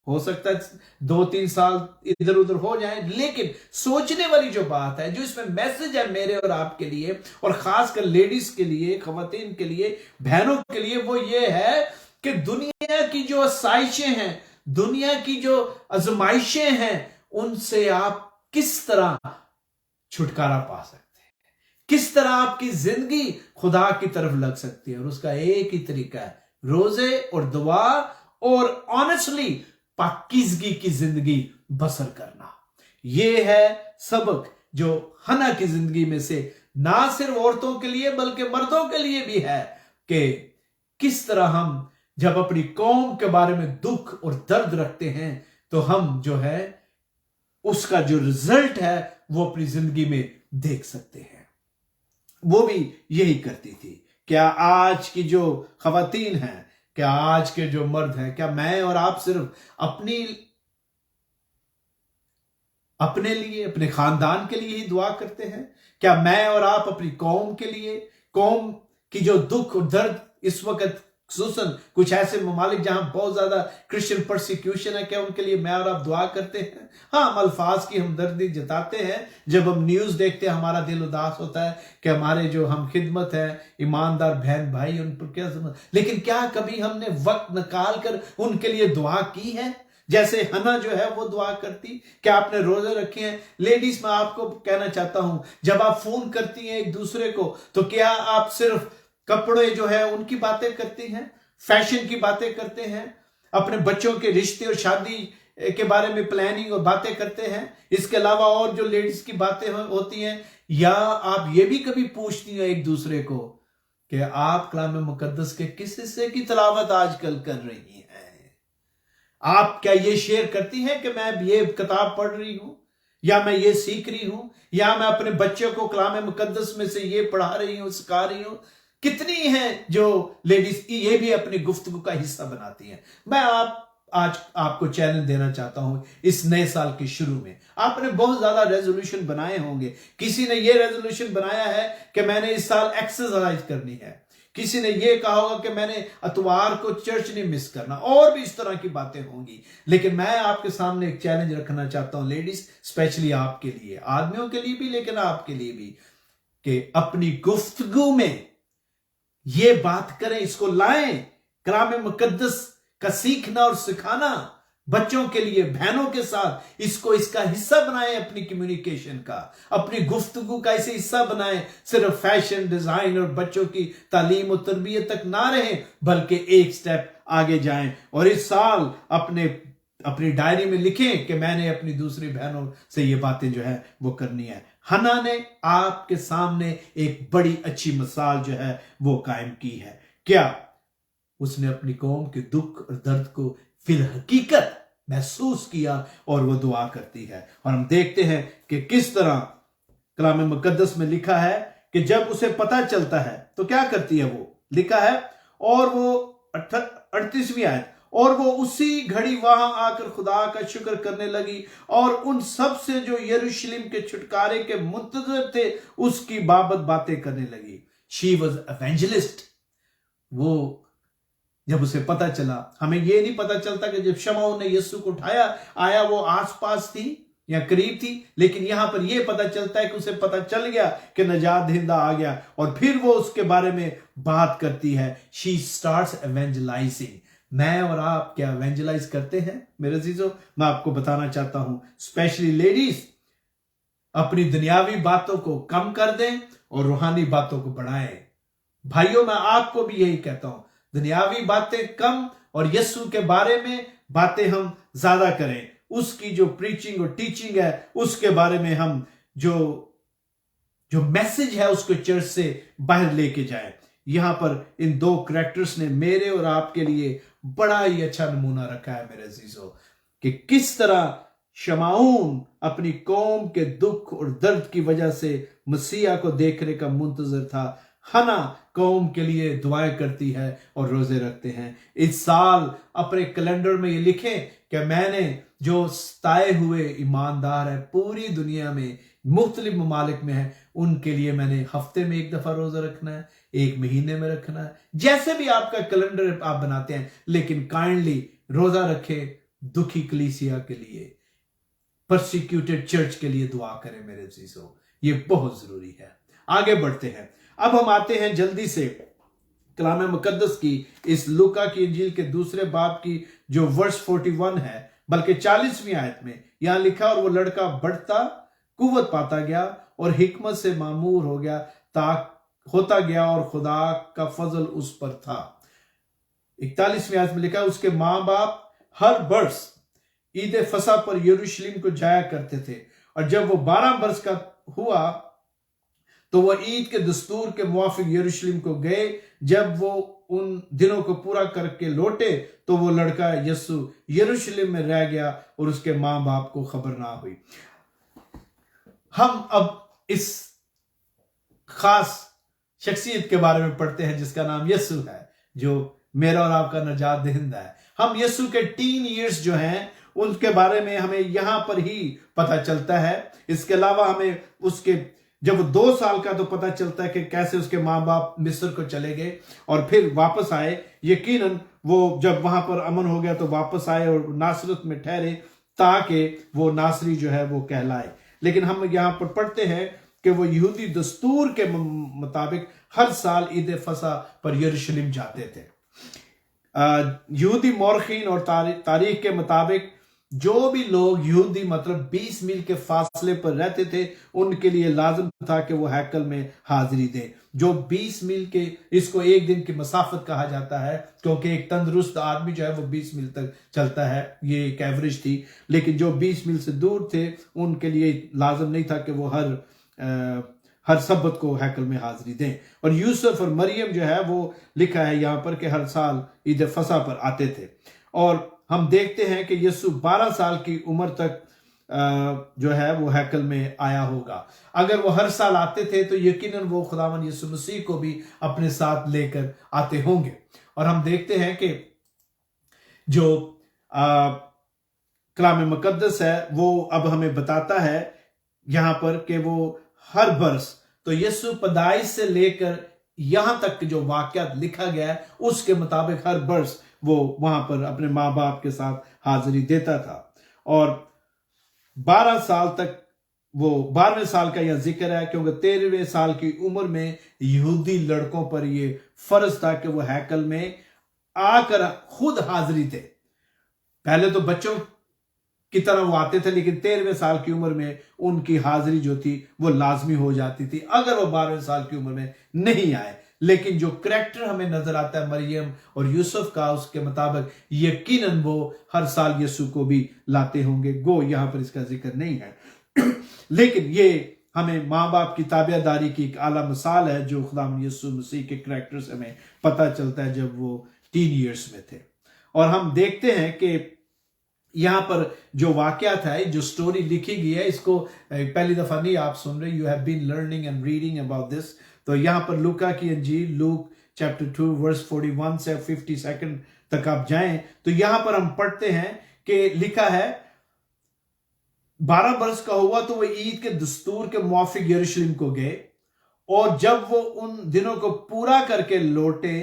हो सकता है 2-3 साल इधर उधर हो जाए, लेकिन सोचने वाली जो बात है, जो इसमें मैसेज है मेरे और आपके लिए, और खासकर लेडीज के लिए, खवातीन के लिए, बहनों के लिए, वो ये है कि दुनिया की जो आसाइशें हैं, दुनिया की जो आजमाइशें हैं, उनसे आप किस तरह छुटकारा पा सकते हैं, किस तरह आपकी जिंदगी खुदा की तरफ लग सकती है। और उसका एक ही तरीका है, रोजे और दुआ और ऑनेस्टली पाकीज़गी की जिंदगी बसर करना। यह है सबक जो हन्ना की जिंदगी में से ना सिर्फ औरतों के लिए बल्कि मर्दों के लिए भी है, कि किस तरह हम जब अपनी कौम के बारे में दुख और दर्द रखते हैं तो हम जो है उसका जो रिजल्ट है वो अपनी जिंदगी में देख सकते हैं। वो भी यही करती थी। क्या आज की जो खवातीन हैं, क्या आज के जो मर्द हैं, क्या मैं और आप सिर्फ अपने लिए, अपने खानदान के लिए ही दुआ करते हैं? क्या मैं और आप अपनी कौम के लिए, कौम की जो दुख और दर्द इस वक्त खुसूसन कुछ ऐसे ममालिक जहां बहुत ज्यादा क्रिश्चियन परसिक्यूशन है, क्या उनके लिए मैं और आप दुआ करते हैं? हाँ, हम अल्फाज की हमदर्दी जताते हैं। जब हम न्यूज देखते हैं हमारा दिल उदास होता है कि हमारे जो हम खिदमत है, ईमानदार बहन भाई, उन पर क्या समझ, लेकिन क्या कभी हमने वक्त निकाल कर उनके लिए दुआ की है जैसे हन्ना जो है वो दुआ करती? क्या आपने रोजे रखे हैं? लेडीज, मैं आपको कहना चाहता हूं, जब आप फोन करती हैं एक दूसरे को तो क्या आप सिर्फ कपड़े जो है उनकी बातें करती हैं, फैशन की बातें करते हैं, अपने बच्चों के रिश्ते और शादी के बारे में प्लानिंग और बातें करते हैं, इसके अलावा और जो लेडीज की बातें होती हैं? या आप ये भी कभी पूछती हैं एक दूसरे को कि आप कलाम मुकद्दस के किस हिस्से की तिलावत आजकल कर रही हैं? आप क्या ये शेयर करती हैं कि मैं ये किताब पढ़ रही हूं, या मैं ये सीख रही हूं, या मैं अपने बच्चों को कलाम मुकद्दस में से ये पढ़ा रही हूं, सिखा रही हूं? कितनी हैं जो लेडीज ये भी अपनी गुफ्तगू का हिस्सा बनाती हैं? मैं आज आपको चैलेंज देना चाहता हूं इस नए साल के शुरू में। आपने बहुत ज्यादा रेजोल्यूशन बनाए होंगे। किसी ने ये रेजोल्यूशन बनाया है कि मैंने इस साल एक्सरसाइज करनी है, किसी ने ये कहा होगा कि मैंने इतवार को चर्च नहीं मिस करना, और भी इस तरह की बातें होंगी। लेकिन मैं आपके सामने एक चैलेंज रखना चाहता हूं लेडीज, स्पेशली आपके लिए, आदमियों के लिए भी लेकिन आपके लिए भी, कि अपनी गुफ्तगू में ये बात करें, इसको लाएं, कलाम मुकद्दस का सीखना और सिखाना बच्चों के लिए, बहनों के साथ इसका हिस्सा बनाएं, अपनी कम्युनिकेशन का, अपनी गुफ्तगू का इसे हिस्सा बनाएं। सिर्फ फैशन डिजाइन और बच्चों की तालीम और तरबियत तक ना रहे, बल्कि एक स्टेप आगे जाएं। और इस साल अपनी डायरी में लिखें कि मैंने अपनी दूसरी बहनों से ये बातें जो है वो करनी है। हन्ना ने आपके सामने एक बड़ी अच्छी मिसाल जो है वो कायम की है। क्या उसने अपनी कौम के दुख और दर्द को फिल हकीकत महसूस किया और वो दुआ करती है। और हम देखते हैं कि किस तरह कलाम मुकद्दस में लिखा है कि जब उसे पता चलता है तो क्या करती है? वो लिखा है, और वो 38वीं आयत, और वो उसी घड़ी वहां आकर खुदा का शुक्र करने लगी और उन सब से जो यरूशलेम के छुटकारे के मुंतजर थे उसकी बाबत बातें करने लगी। She was evangelist. वो जब उसे पता चला, हमें ये नहीं पता चलता कि जब शमौन ने यीशु को उठाया आया वो आसपास थी या करीब थी, लेकिन यहां पर यह पता चलता है कि उसे पता चल गया कि नजात दहिंदा आ गया, और फिर वो उसके बारे में बात करती है। She starts evangelising. मैं और आप क्या एवेंजलाइज करते हैं मेरे अजीजों? मैं आपको बताना चाहता हूं, स्पेशली लेडीज, अपनी दुनियावी बातों को कम कर दें और रूहानी बातों को बढ़ाएं। भाइयों, मैं आपको भी यही कहता हूं, दुनियावी बातें कम और यीशु के बारे में बातें हम ज्यादा करें। उसकी जो प्रीचिंग और टीचिंग है उसके बारे में हम जो मैसेज है उसको चर्च से बाहर लेके जाएं। यहां पर इन दो कैरेक्टर्स ने मेरे और आपके लिए बड़ा ही अच्छा नमूना रखा है मेरे अजीजों, कि किस तरह शमाऊन अपनी कौम के दुख और दर्द की वजह से मसीहा को देखने का मुंतजर था। हन्ना कौम के लिए दुआएं करती है और रोजे रखते हैं। इस साल अपने कैलेंडर में ये लिखें कि मैंने जो सताए हुए ईमानदार है पूरी दुनिया में, मुख्तलिफ ममालिक में है, उनके लिए मैंने हफ्ते में एक दफा रोजा रखना है, एक महीने में रखना है, जैसे भी आपका कैलेंडर आप बनाते हैं, लेकिन काइंडली रोजा रखें दुखी कलीसिया के लिए, परसिक्यूटेड चर्च के लिए दुआ करें मेरे अजीजों, ये बहुत जरूरी है। आगे बढ़ते हैं। अब हम आते हैं जल्दी से कलाम मुकद्दस की इस लूका की इंजील के दूसरे बाब की जो वर्स 41 है, बल्कि 40वीं आयत में यहां लिखा, और वो लड़का बढ़ता कुव्वत पाता गया और हिकमत से मामूर हो गया होता गया, और खुदा का फजल उस पर था। 41वीं आयत में लिखा, उसके माँ बाप हर बरस ईद फसा पर यरूशलेम को जाया करते थे, और जब वो 12 बरस का हुआ तो वह ईद के दस्तूर के मुआफिक यरूशलेम को गए। जब वो उन दिनों को पूरा करके लौटे तो वो लड़का यीशु यरूशलेम में रह गया और उसके माँ बाप को खबर ना हुई। हम अब इस खास शख्सियत के बारे में पढ़ते हैं जिसका नाम यीशु है, जो मेरा और आपका नजात दहिंदा है। हम यीशु के 3 इयर्स जो हैं उनके बारे में हमें यहां पर ही पता चलता है। इसके अलावा हमें उसके जब 2 साल का तो पता चलता है कि कैसे उसके माँ बाप मिस्र को चले गए और फिर वापस आए। यकीनन वो जब वहां पर अमन हो गया तो वापस आए और नासरत में ठहरे ताकि वो नासरी जो है वो कहलाए। लेकिन हम यहाँ पर पढ़ते हैं कि वो यहूदी दस्तूर के मुताबिक हर साल ईद फसा पर यरूशलेम जाते थे। यहूदी मौरखीन और तारीख के मुताबिक जो भी लोग यहूदी मतलब 20 मील के फासले पर रहते थे उनके लिए लाजम था कि वो हैकल में हाजिरी दें। जो 20 मील के, इसको एक दिन की मसाफत कहा जाता है क्योंकि एक तंदुरुस्त आदमी जो है वो 20 मील तक चलता है, ये एक एवरेज थी। लेकिन जो 20 मील से दूर थे उनके लिए लाजम नहीं था कि वो हर सब्बत को हैकल में हाजिरी दें। और यूसुफ और मरियम जो है वो लिखा है यहाँ पर कि हर साल ईद फसा पर आते थे। और हम देखते हैं कि यीशु 12 साल की उम्र तक जो है वो हैकल में आया होगा। अगर वो हर साल आते थे तो यकीनन वो खुदावन यीशु मसीह को भी अपने साथ लेकर आते होंगे। और हम देखते हैं कि जो कलाम मुकद्दस है वो अब हमें बताता है यहां पर कि वो हर बरस, तो यीशु पैदाइश से लेकर यहां तक जो वाकया लिखा गया है उसके मुताबिक हर बरस वो वहां पर अपने माँ बाप के साथ हाजिरी देता था। और 12 साल तक, वो 12वें साल का यह जिक्र है क्योंकि 13वें साल की उम्र में यहूदी लड़कों पर यह फर्ज था कि वो हैकल में आकर खुद हाजिरी दे। पहले तो बच्चों की तरह वो आते थे, लेकिन 13वें साल की उम्र में उनकी हाजिरी जो थी वो लाजमी हो जाती थी अगर वो 12वें साल की उम्र में नहीं आए। लेकिन जो करैक्टर हमें नजर आता है मरियम और यूसुफ का, उसके मुताबिक यकीनन वो हर साल यीशु को भी लाते होंगे। गो यहां पर इसका जिक्र नहीं है लेकिन ये हमें माँ बाप की ताबियादारी की एक आला मिसाल है जो खुदा यीशु मसीह के करैक्टर से हमें पता चलता है जब वो 3 इयर्स में थे। और हम देखते हैं कि यहां पर जो वाकयात है, जो स्टोरी लिखी गई है, इसको पहली दफा नहीं आप सुन रहे, you have been learning and reading about this. तो यहां पर लूका की इंजील लूक चैप्टर 2 वर्स 41 से 52 तक आप जाएं तो यहां पर हम पढ़ते हैं कि लिखा है 12 बरस का हुआ तो वो ईद के दस्तूर के मुआफिक यरूशलेम को गए, और जब वो उन दिनों को पूरा करके लौटे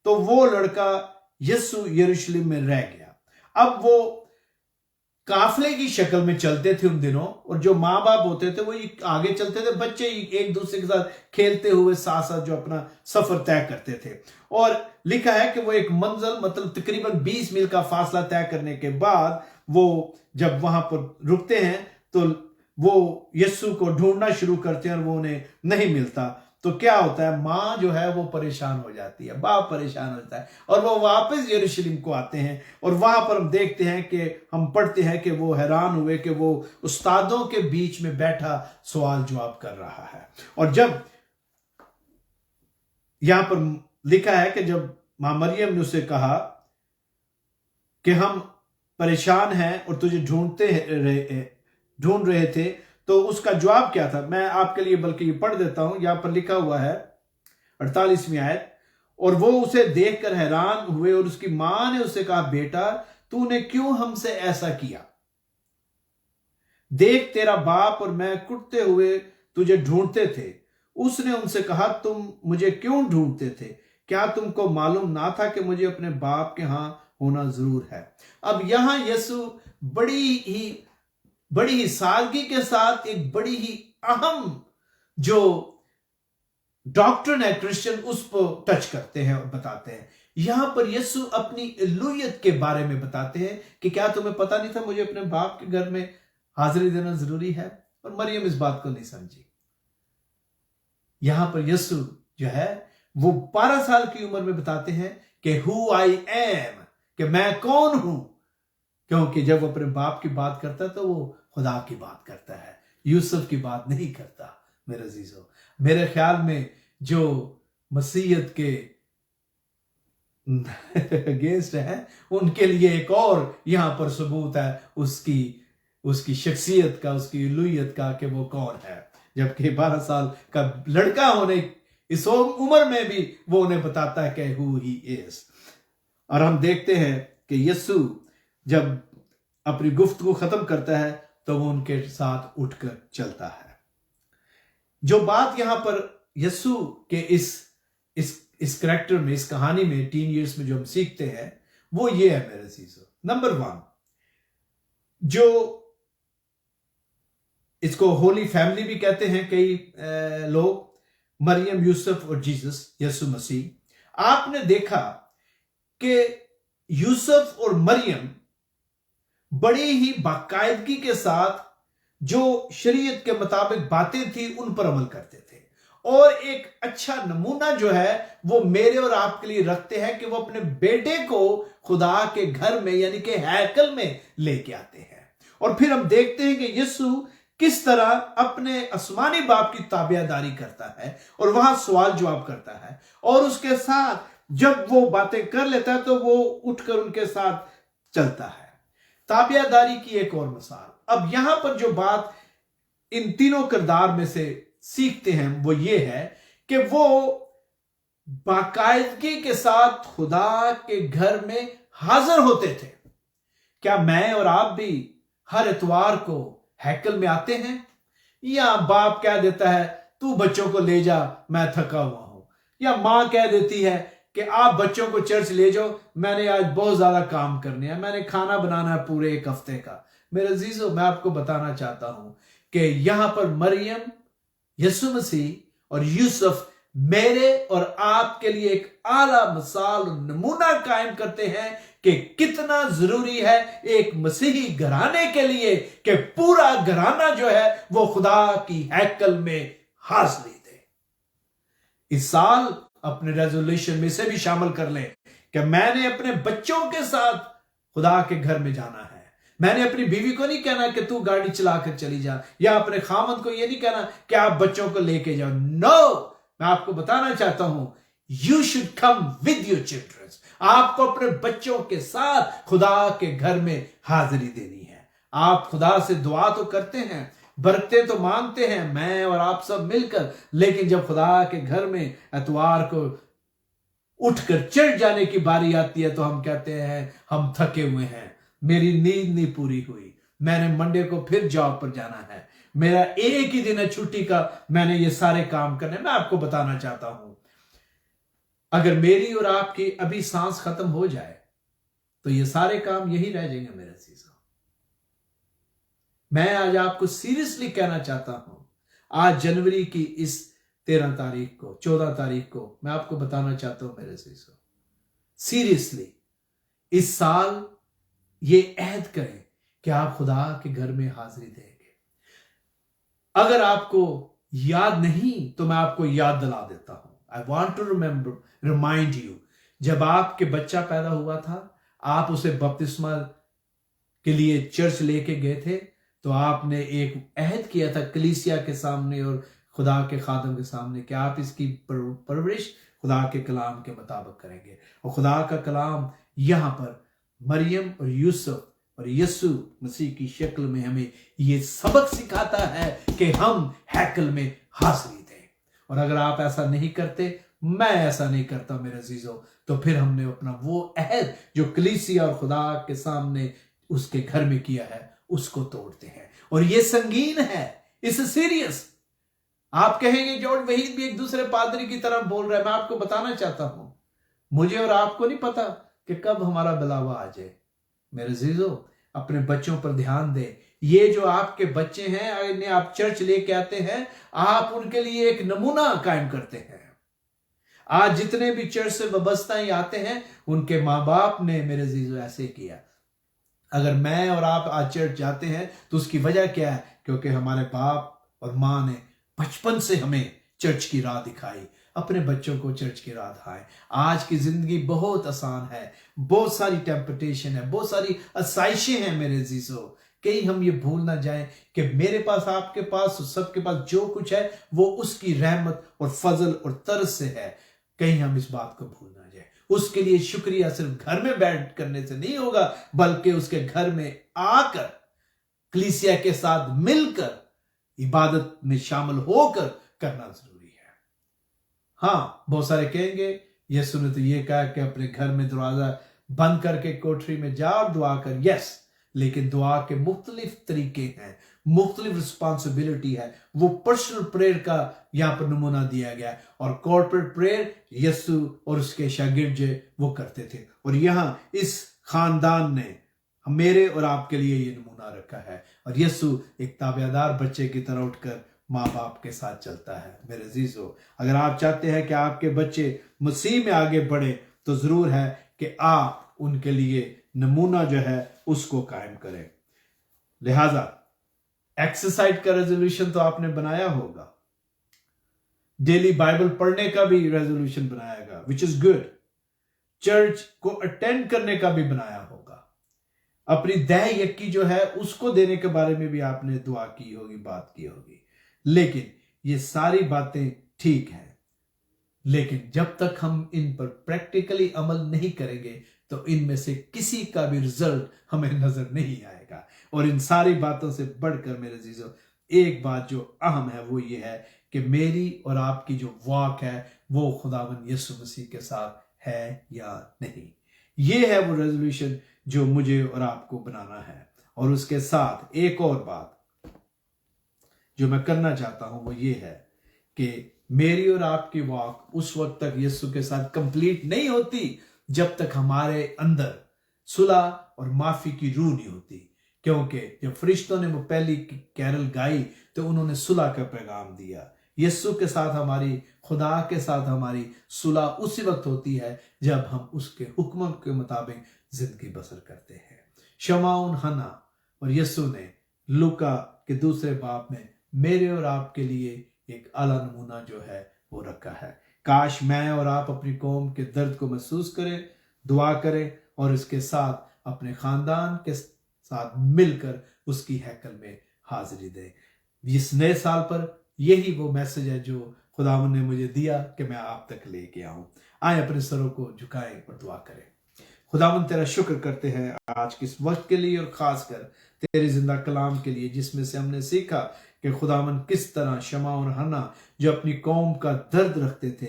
तो वो लड़का यीशु यरूशलेम में रह गया। अब वो काफले की शक्ल में चलते थे उन दिनों, और जो माँ बाप होते थे वो आगे चलते थे, बच्चे एक दूसरे के साथ खेलते हुए साथ साथ जो अपना सफर तय करते थे। और लिखा है कि वो एक मंजिल मतलब तकरीबन 20 मील का फासला तय करने के बाद वो जब वहां पर रुकते हैं तो वो यीशु को ढूंढना शुरू करते हैं और वो उन्हें नहीं मिलता। तो क्या होता है, माँ जो है वो परेशान हो जाती है, बाप परेशान होता है, और वो वापस यरूशलेम को आते हैं। और वहां पर हम देखते हैं कि हम पढ़ते हैं कि वो हैरान हुए कि वो उस्तादों के बीच में बैठा सवाल जवाब कर रहा है। और जब यहां पर लिखा है कि जब मां मरियम ने उसे कहा कि हम परेशान हैं और तुझे ढूंढ रहे थे, तो उसका जवाब क्या था, मैं आपके लिए बल्कि ये पढ़ देता हूं। यहां पर लिखा हुआ है 48वीं आयत, और वो उसे देखकर हैरान हुए और उसकी मां ने उसे कहा, बेटा तूने क्यों हमसे ऐसा किया? देख तेरा बाप और मैं कुटते हुए तुझे ढूंढते थे। उसने उनसे कहा, तुम मुझे क्यों ढूंढते थे? क्या तुमको मालूम ना था कि मुझे अपने बाप के यहां होना जरूर है? अब यहां यीशु बड़ी ही सादगी के साथ एक बड़ी ही अहम जो डॉक्ट्रिन है क्रिश्चियन, उस पर टच करते हैं और बताते हैं। यहां पर यीशु अपनी इल्लुहियत के बारे में बताते हैं कि क्या तुम्हें पता नहीं था मुझे अपने बाप के घर में हाजिरी देना जरूरी है? और मरियम इस बात को नहीं समझी। यहां पर यीशु जो है वो 12 साल की उम्र में बताते हैं कि हु आई एम, कि मैं कौन हूं। क्योंकि जब वो अपने बाप की बात करता है तो वो खुदा की बात करता है, यूसुफ की बात नहीं करता। मेरे अजीजों, मेरे ख्याल में जो मसीहत के अगेंस्ट है उनके लिए एक और यहां पर सबूत है उसकी शख्सियत का, उसकी इल्लुहियत का, कि वो कौन है। जबकि 12 साल का लड़का होने इस उम्र में भी वो उन्हें बताता है कि हु ही इज। और हम देखते हैं कि यीशु जब अपनी गुफ्तगू खत्म करता है तो वो उनके साथ उठकर चलता है। जो बात यहां पर यीशु के इस करैक्टर में, इस कहानी में 3 इयर्स में जो हम सीखते हैं वो ये है मेरे अजीजों। नंबर 1, जो इसको होली फैमिली भी कहते हैं कई लोग, मरियम, यूसुफ और जीसस, यीशु मसीह। आपने देखा कि यूसुफ और मरियम बड़ी ही बाकायदगी के साथ जो शरीयत के मुताबिक बातें थी उन पर अमल करते थे। और एक अच्छा नमूना जो है वो मेरे और आपके लिए रखते हैं कि वो अपने बेटे को खुदा के घर में यानी कि हैकल में लेके आते हैं। और फिर हम देखते हैं कि यीशु किस तरह अपने आसमानी बाप की ताबियादारी करता है और वहां सवाल जवाब करता है। और उसके साथ जब वो बातें कर लेता है तो वो उठकर उनके साथ चलता है। ताबियादारी की एक और मिसाल। अब यहां पर जो बात इन तीनों किरदार में से सीखते हैं वो ये है कि वो बाकायदगी के साथ खुदा के घर में हाजिर होते थे। क्या मैं और आप भी हर इतवार को हैकल में आते हैं? या बाप कह देता है तू बच्चों को ले जा, मैं थका हुआ हूं। या मां कह देती है कि आप बच्चों को चर्च ले जाओ, मैंने आज बहुत ज्यादा काम करने हैं, मैंने खाना बनाना है पूरे 1 हफ्ते का। मेरे अजीजों, मैं आपको बताना चाहता हूं कि यहां पर मरियम, यीशु मसीह और यूसुफ मेरे और आपके लिए एक आला मिसाल नमूना कायम करते हैं कि कितना जरूरी है एक मसीही घराने के लिए कि पूरा घराना जो है वो खुदा की हैकल में हाजिरी दे। इस साल अपने रेजोल्यूशन में से भी शामिल कर लें कि मैंने अपने बच्चों के साथ खुदा के घर में जाना है। मैंने अपनी बीवी को नहीं कहना कि तू गाड़ी चलाकर चली जा, या अपने खामद को यह नहीं कहना कि आप बच्चों को लेके जाओ। नो, मैं आपको बताना चाहता हूं, you should come with your children. आपको अपने बच्चों के साथ खुदा के घर में हाजिरी देनी है। आप खुदा से दुआ तो करते हैं, बरकतें तो मांगते हैं, मैं और आप सब मिलकर, लेकिन जब खुदा के घर में एतवार को उठकर चढ़ जाने की बारी आती है तो हम कहते हैं हम थके हुए हैं, मेरी नींद नहीं पूरी हुई, मैंने मंडे को फिर जॉब पर जाना है, मेरा एक ही दिन है छुट्टी का, मैंने ये सारे काम करने। मैं आपको बताना चाहता हूं, अगर मेरी और आपकी अभी सांस खत्म हो जाए तो ये सारे काम यही रह जाएंगे मेरे अजीजों। मैं आज आपको सीरियसली कहना चाहता हूं, आज जनवरी की इस 13 तारीख को, 14 तारीख को मैं आपको बताना चाहता हूं मेरे अजीजों, सीरियसली इस साल ये अहद करें कि आप खुदा के घर में हाजिरी देंगे। अगर आपको याद नहीं तो मैं आपको याद दिला देता हूं। I want to remind you, जब आपके बच्चा पैदा हुआ था, आप उसे बपतिस्मा के लिए चर्च लेके गए थे, तो आपने एक अहद किया था कलीसिया के सामने और खुदा के खादम के सामने कि आप इसकी परवरिश खुदा के कलाम के मुताबिक करेंगे। और खुदा का कलाम यहां पर मरियम और यूसुफ और यीशु मसीह की शक्ल में हमें ये सबक सिखाता है कि हम हैकल में हाजिरी दें। और अगर आप ऐसा नहीं करते, मैं ऐसा नहीं करता मेरे अजीजों, तो फिर हमने अपना वो अहद जो कलीसिया और खुदा के सामने उसके घर में किया है उसको तोड़ते हैं। और ये संगीन है, इट्स सीरियस। आप कहेंगे जॉर्ज वहीद भी एक दूसरे पादरी की तरह बोल रहा है। मैं आपको बताना चाहता हूं, मुझे और आपको नहीं पता कि कब हमारा बुलावा आ जाए। मेरे अजीजों, अपने बच्चों पर ध्यान दें। ये जो आपके बच्चे हैं, इन्हें आप चर्च लेके आते हैं, आप उनके लिए एक नमूना कायम करते हैं। आज जितने भी चर्च से वाबस्ता आते हैं, उनके माँ बाप ने मेरे अजीजों ऐसे किया। अगर मैं और आप आज चर्च जाते हैं तो उसकी वजह क्या है? क्योंकि हमारे बाप और माँ ने बचपन से हमें चर्च की राह दिखाई। अपने बच्चों को चर्च की राह दिखाएं। आज की जिंदगी बहुत आसान है, बहुत सारी टेम्पटेशन है, बहुत सारी आसाइशें हैं मेरे अजीजों। कहीं हम ये भूल ना जाएं कि मेरे पास, आपके पास, सबके पास जो कुछ है वो उसकी रहमत और फजल और तरस से है। कहीं हम इस बात को भूल ना जाए। उसके लिए शुक्रिया सिर्फ घर में बैठ करने से नहीं होगा, बल्कि उसके घर में आकर कलीसिया के साथ मिलकर इबादत में शामिल होकर करना जरूरी है। हाँ, बहुत सारे कहेंगे यीशु ने तो ये कहा कि अपने घर में दरवाजा बंद करके कोठरी में जा और दुआ कर। यस, लेकिन दुआ के मुख्तलिफ तरीके हैं, मुख्तलिफ रिस्पॉन्सिबिलिटी है। वो पर्सनल प्रेयर का यहाँ पर नमूना दिया गया है, और कॉर्पोरेट प्रेयर यीशु और उसके शागिर्द जो वो करते थे। और यहाँ इस खानदान ने मेरे और आपके लिए ये नमूना रखा है। और यीशु एक ताबेदार बच्चे की तरह उठकर माँ बाप के साथ चलता है। मेरे अजीजों, अगर आप चाहते हैं कि आपके बच्चे मसीह में आगे बढ़े, तो जरूर है कि आप उनके लिए नमूना जो है उसको कायम करें। लिहाजा एक्सरसाइज का रेजोल्यूशन तो आपने बनाया होगा, डेली बाइबल पढ़ने का भी रेजोल्यूशन बनाएगा, विच इज गुड। चर्च को अटेंड करने का भी बनाया होगा। अपनी दह यक्की जो है उसको देने के बारे में भी आपने दुआ की होगी, बात की होगी। लेकिन ये सारी बातें ठीक हैं, लेकिन जब तक हम इन पर प्रैक्टिकली अमल नहीं करेंगे तो इनमें से किसी का भी रिजल्ट हमें नजर नहीं आएगा। और इन सारी बातों से बढ़कर मेरे अजीजों, एक बात जो अहम है वो ये है कि मेरी और आपकी जो वॉक है वो खुदावंद यीशु मसीह के साथ है या नहीं। ये है वो रेजोल्यूशन जो मुझे और आपको बनाना है। और उसके साथ एक और बात जो मैं करना चाहता हूं वो ये है कि मेरी और आपकी वॉक उस वक्त तक यीशु के साथ कंप्लीट नहीं होती जब तक हमारे अंदर सुलह और माफी की रूह नहीं होती। क्योंकि जब फरिश्तों ने वो पहली कैरल गाई तो उन्होंने सुलह का पैगाम दिया। यीशु के साथ हमारी, खुदा के साथ हमारी सुलह उसी वक्त होती है जब हम उसके हुक्म के मुताबिक जिंदगी बसर करते हैं। शमाउन, हन्ना और यीशु ने लूका के दूसरे बाब में मेरे और आपके लिए एक आला नमूना जो है वो रखा है। काश मैं और आप अपनी कौम के दर्द को महसूस करें, दुआ करें और इसके साथ अपने खानदान के साथ मिलकर उसकी हैकल में हाजिरी दें। इस नए साल पर यही वो मैसेज है जो खुदावंद ने मुझे दिया कि मैं आप तक लेके आऊं। आए अपने सरों को झुकाएं और दुआ करें। खुदावंद तेरा शुक्र करते हैं आज किस वक्त के लिए और खासकर तेरे जिंदा कलाम के लिए, जिसमें से हमने सीखा कि खुदावंद किस तरह शमा और हन्ना जो अपनी कौम का दर्द रखते थे,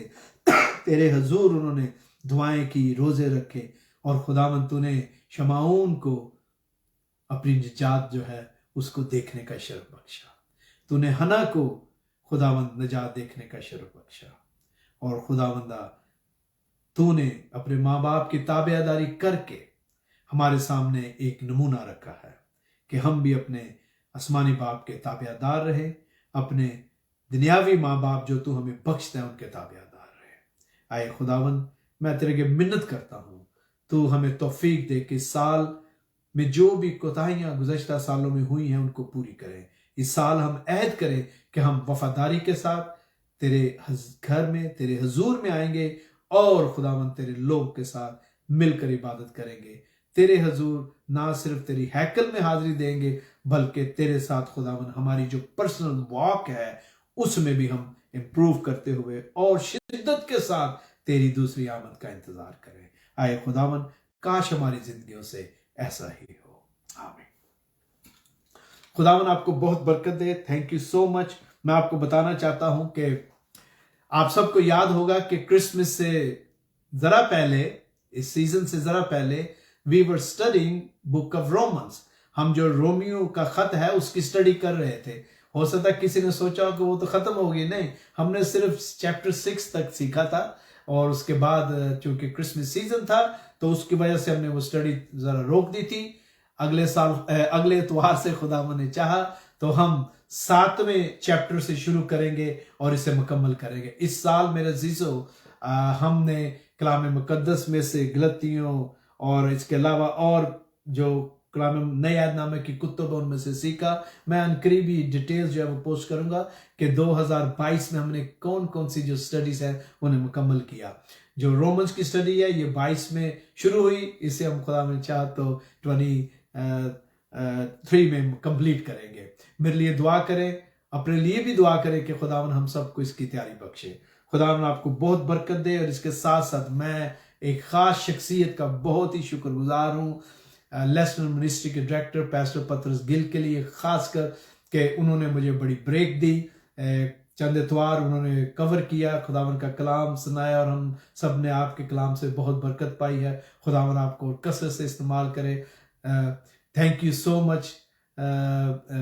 तेरे हजूर उन्होंने दुआएं की, रोजे रखे और खुदावंद तूने शमाऊन को अपनी निजात जो है उसको देखने का शर्फ बख्शा। तूने हन्ना को खुदावंद निजात देखने का शर्फ बख्शा। और खुदावंदा तूने अपने माँ बाप की ताबेदारी करके हमारे सामने एक नमूना रखा है कि हम भी अपने आसमानी बाप के ताबेदार रहे, अपने दुनियावी माँ बाप जो तू हमें बख्शता है उनके ताबेदार रहे। आए खुदावंद, मैं तेरे के मिन्नत करता हूँ, तू हमें तौफीक दे कि साल में जो भी कोताहियां गुज़श्ता सालों में हुई हैं उनको पूरी करें। इस साल हम अहद करें कि हम वफादारी के साथ तेरे घर में, तेरे हजूर में आएंगे और खुदावंद तेरे लोग के साथ मिलकर इबादत करेंगे। तेरे हजूर ना सिर्फ तेरी हैकल में हाजिरी देंगे बल्कि तेरे साथ खुदावंद हमारी जो पर्सनल वॉक है उसमें भी हम इंप्रूव करते हुए और शिद्दत के साथ तेरी दूसरी आमद का इंतजार करें। आए खुदावंद, काश हमारी जिंदगियों से ऐसा ही हो। आमीन। खुदावंद आपको बहुत बरकत दे। Thank you so much. मैं आपको बताना चाहता हूं कि आप सबको याद होगा कि क्रिसमस से जरा पहले, इस सीजन से जरा पहले, we were studying book of Romans. हम जो रोमियो का खत है उसकी स्टडी कर रहे थे। हो सकता है किसी ने सोचा कि वो तो खत्म हो गई, नहीं, हमने सिर्फ चैप्टर 6 तक सीखा था और उसके बाद चूंकि क्रिसमस सीजन था तो उसकी वजह से हमने वो स्टडी जरा रोक दी थी। اگلے اتوار سے خداوند نے چاہا تو ہم 7ویں چیپٹر سے شروع کریں گے اور اسے مکمل کریں گے. اس سال میرے عزیزو ہم نے کلام مقدس میں سے غلطیوں اور اس کے علاوہ اور جو کلام نئے عہد نامے کی کتب ان میں سے سیکھا. میں ان قریبی ڈیٹیلز جو ہے وہ پوسٹ کروں گا کہ 2022 میں ہم نے کون کون سی جو سٹڈیز ہیں انہیں مکمل کیا. جو رومنز کی سٹڈی ہے یہ 22 میں شروع ہوئی، اسے ہم خدا میں چاہ تو 23 میں کمپلیٹ کریں گے. میرے لیے دعا کریں، اپنے لیے بھی دعا کریں کہ خداوند ہم سب کو اس کی تیاری بخشے. خداوند آپ کو بہت برکت دے. اور اس کے ساتھ ساتھ میں ایک خاص شخصیت کا بہت ہی شکر گزار ہوں، لیسنر منسٹری کے ڈائریکٹر پاسٹر پطرس گل کے لیے، خاص کر کہ انہوں نے مجھے بڑی بریک دی. چند اتوار انہوں نے کور کیا، خداوند کا کلام سنایا، اور ہم سب نے آپ کے کلام سے بہت برکت پائی ہے. خداوند آپ کو کثرت سے استعمال کرے. Thank you so much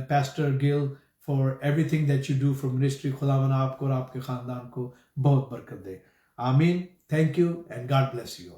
pastor Gul for every thing that you do for ministry. خداوند آپ کو اور آپ کے خاندان کو بہت برکت دے. آمین. Thank you and God bless you.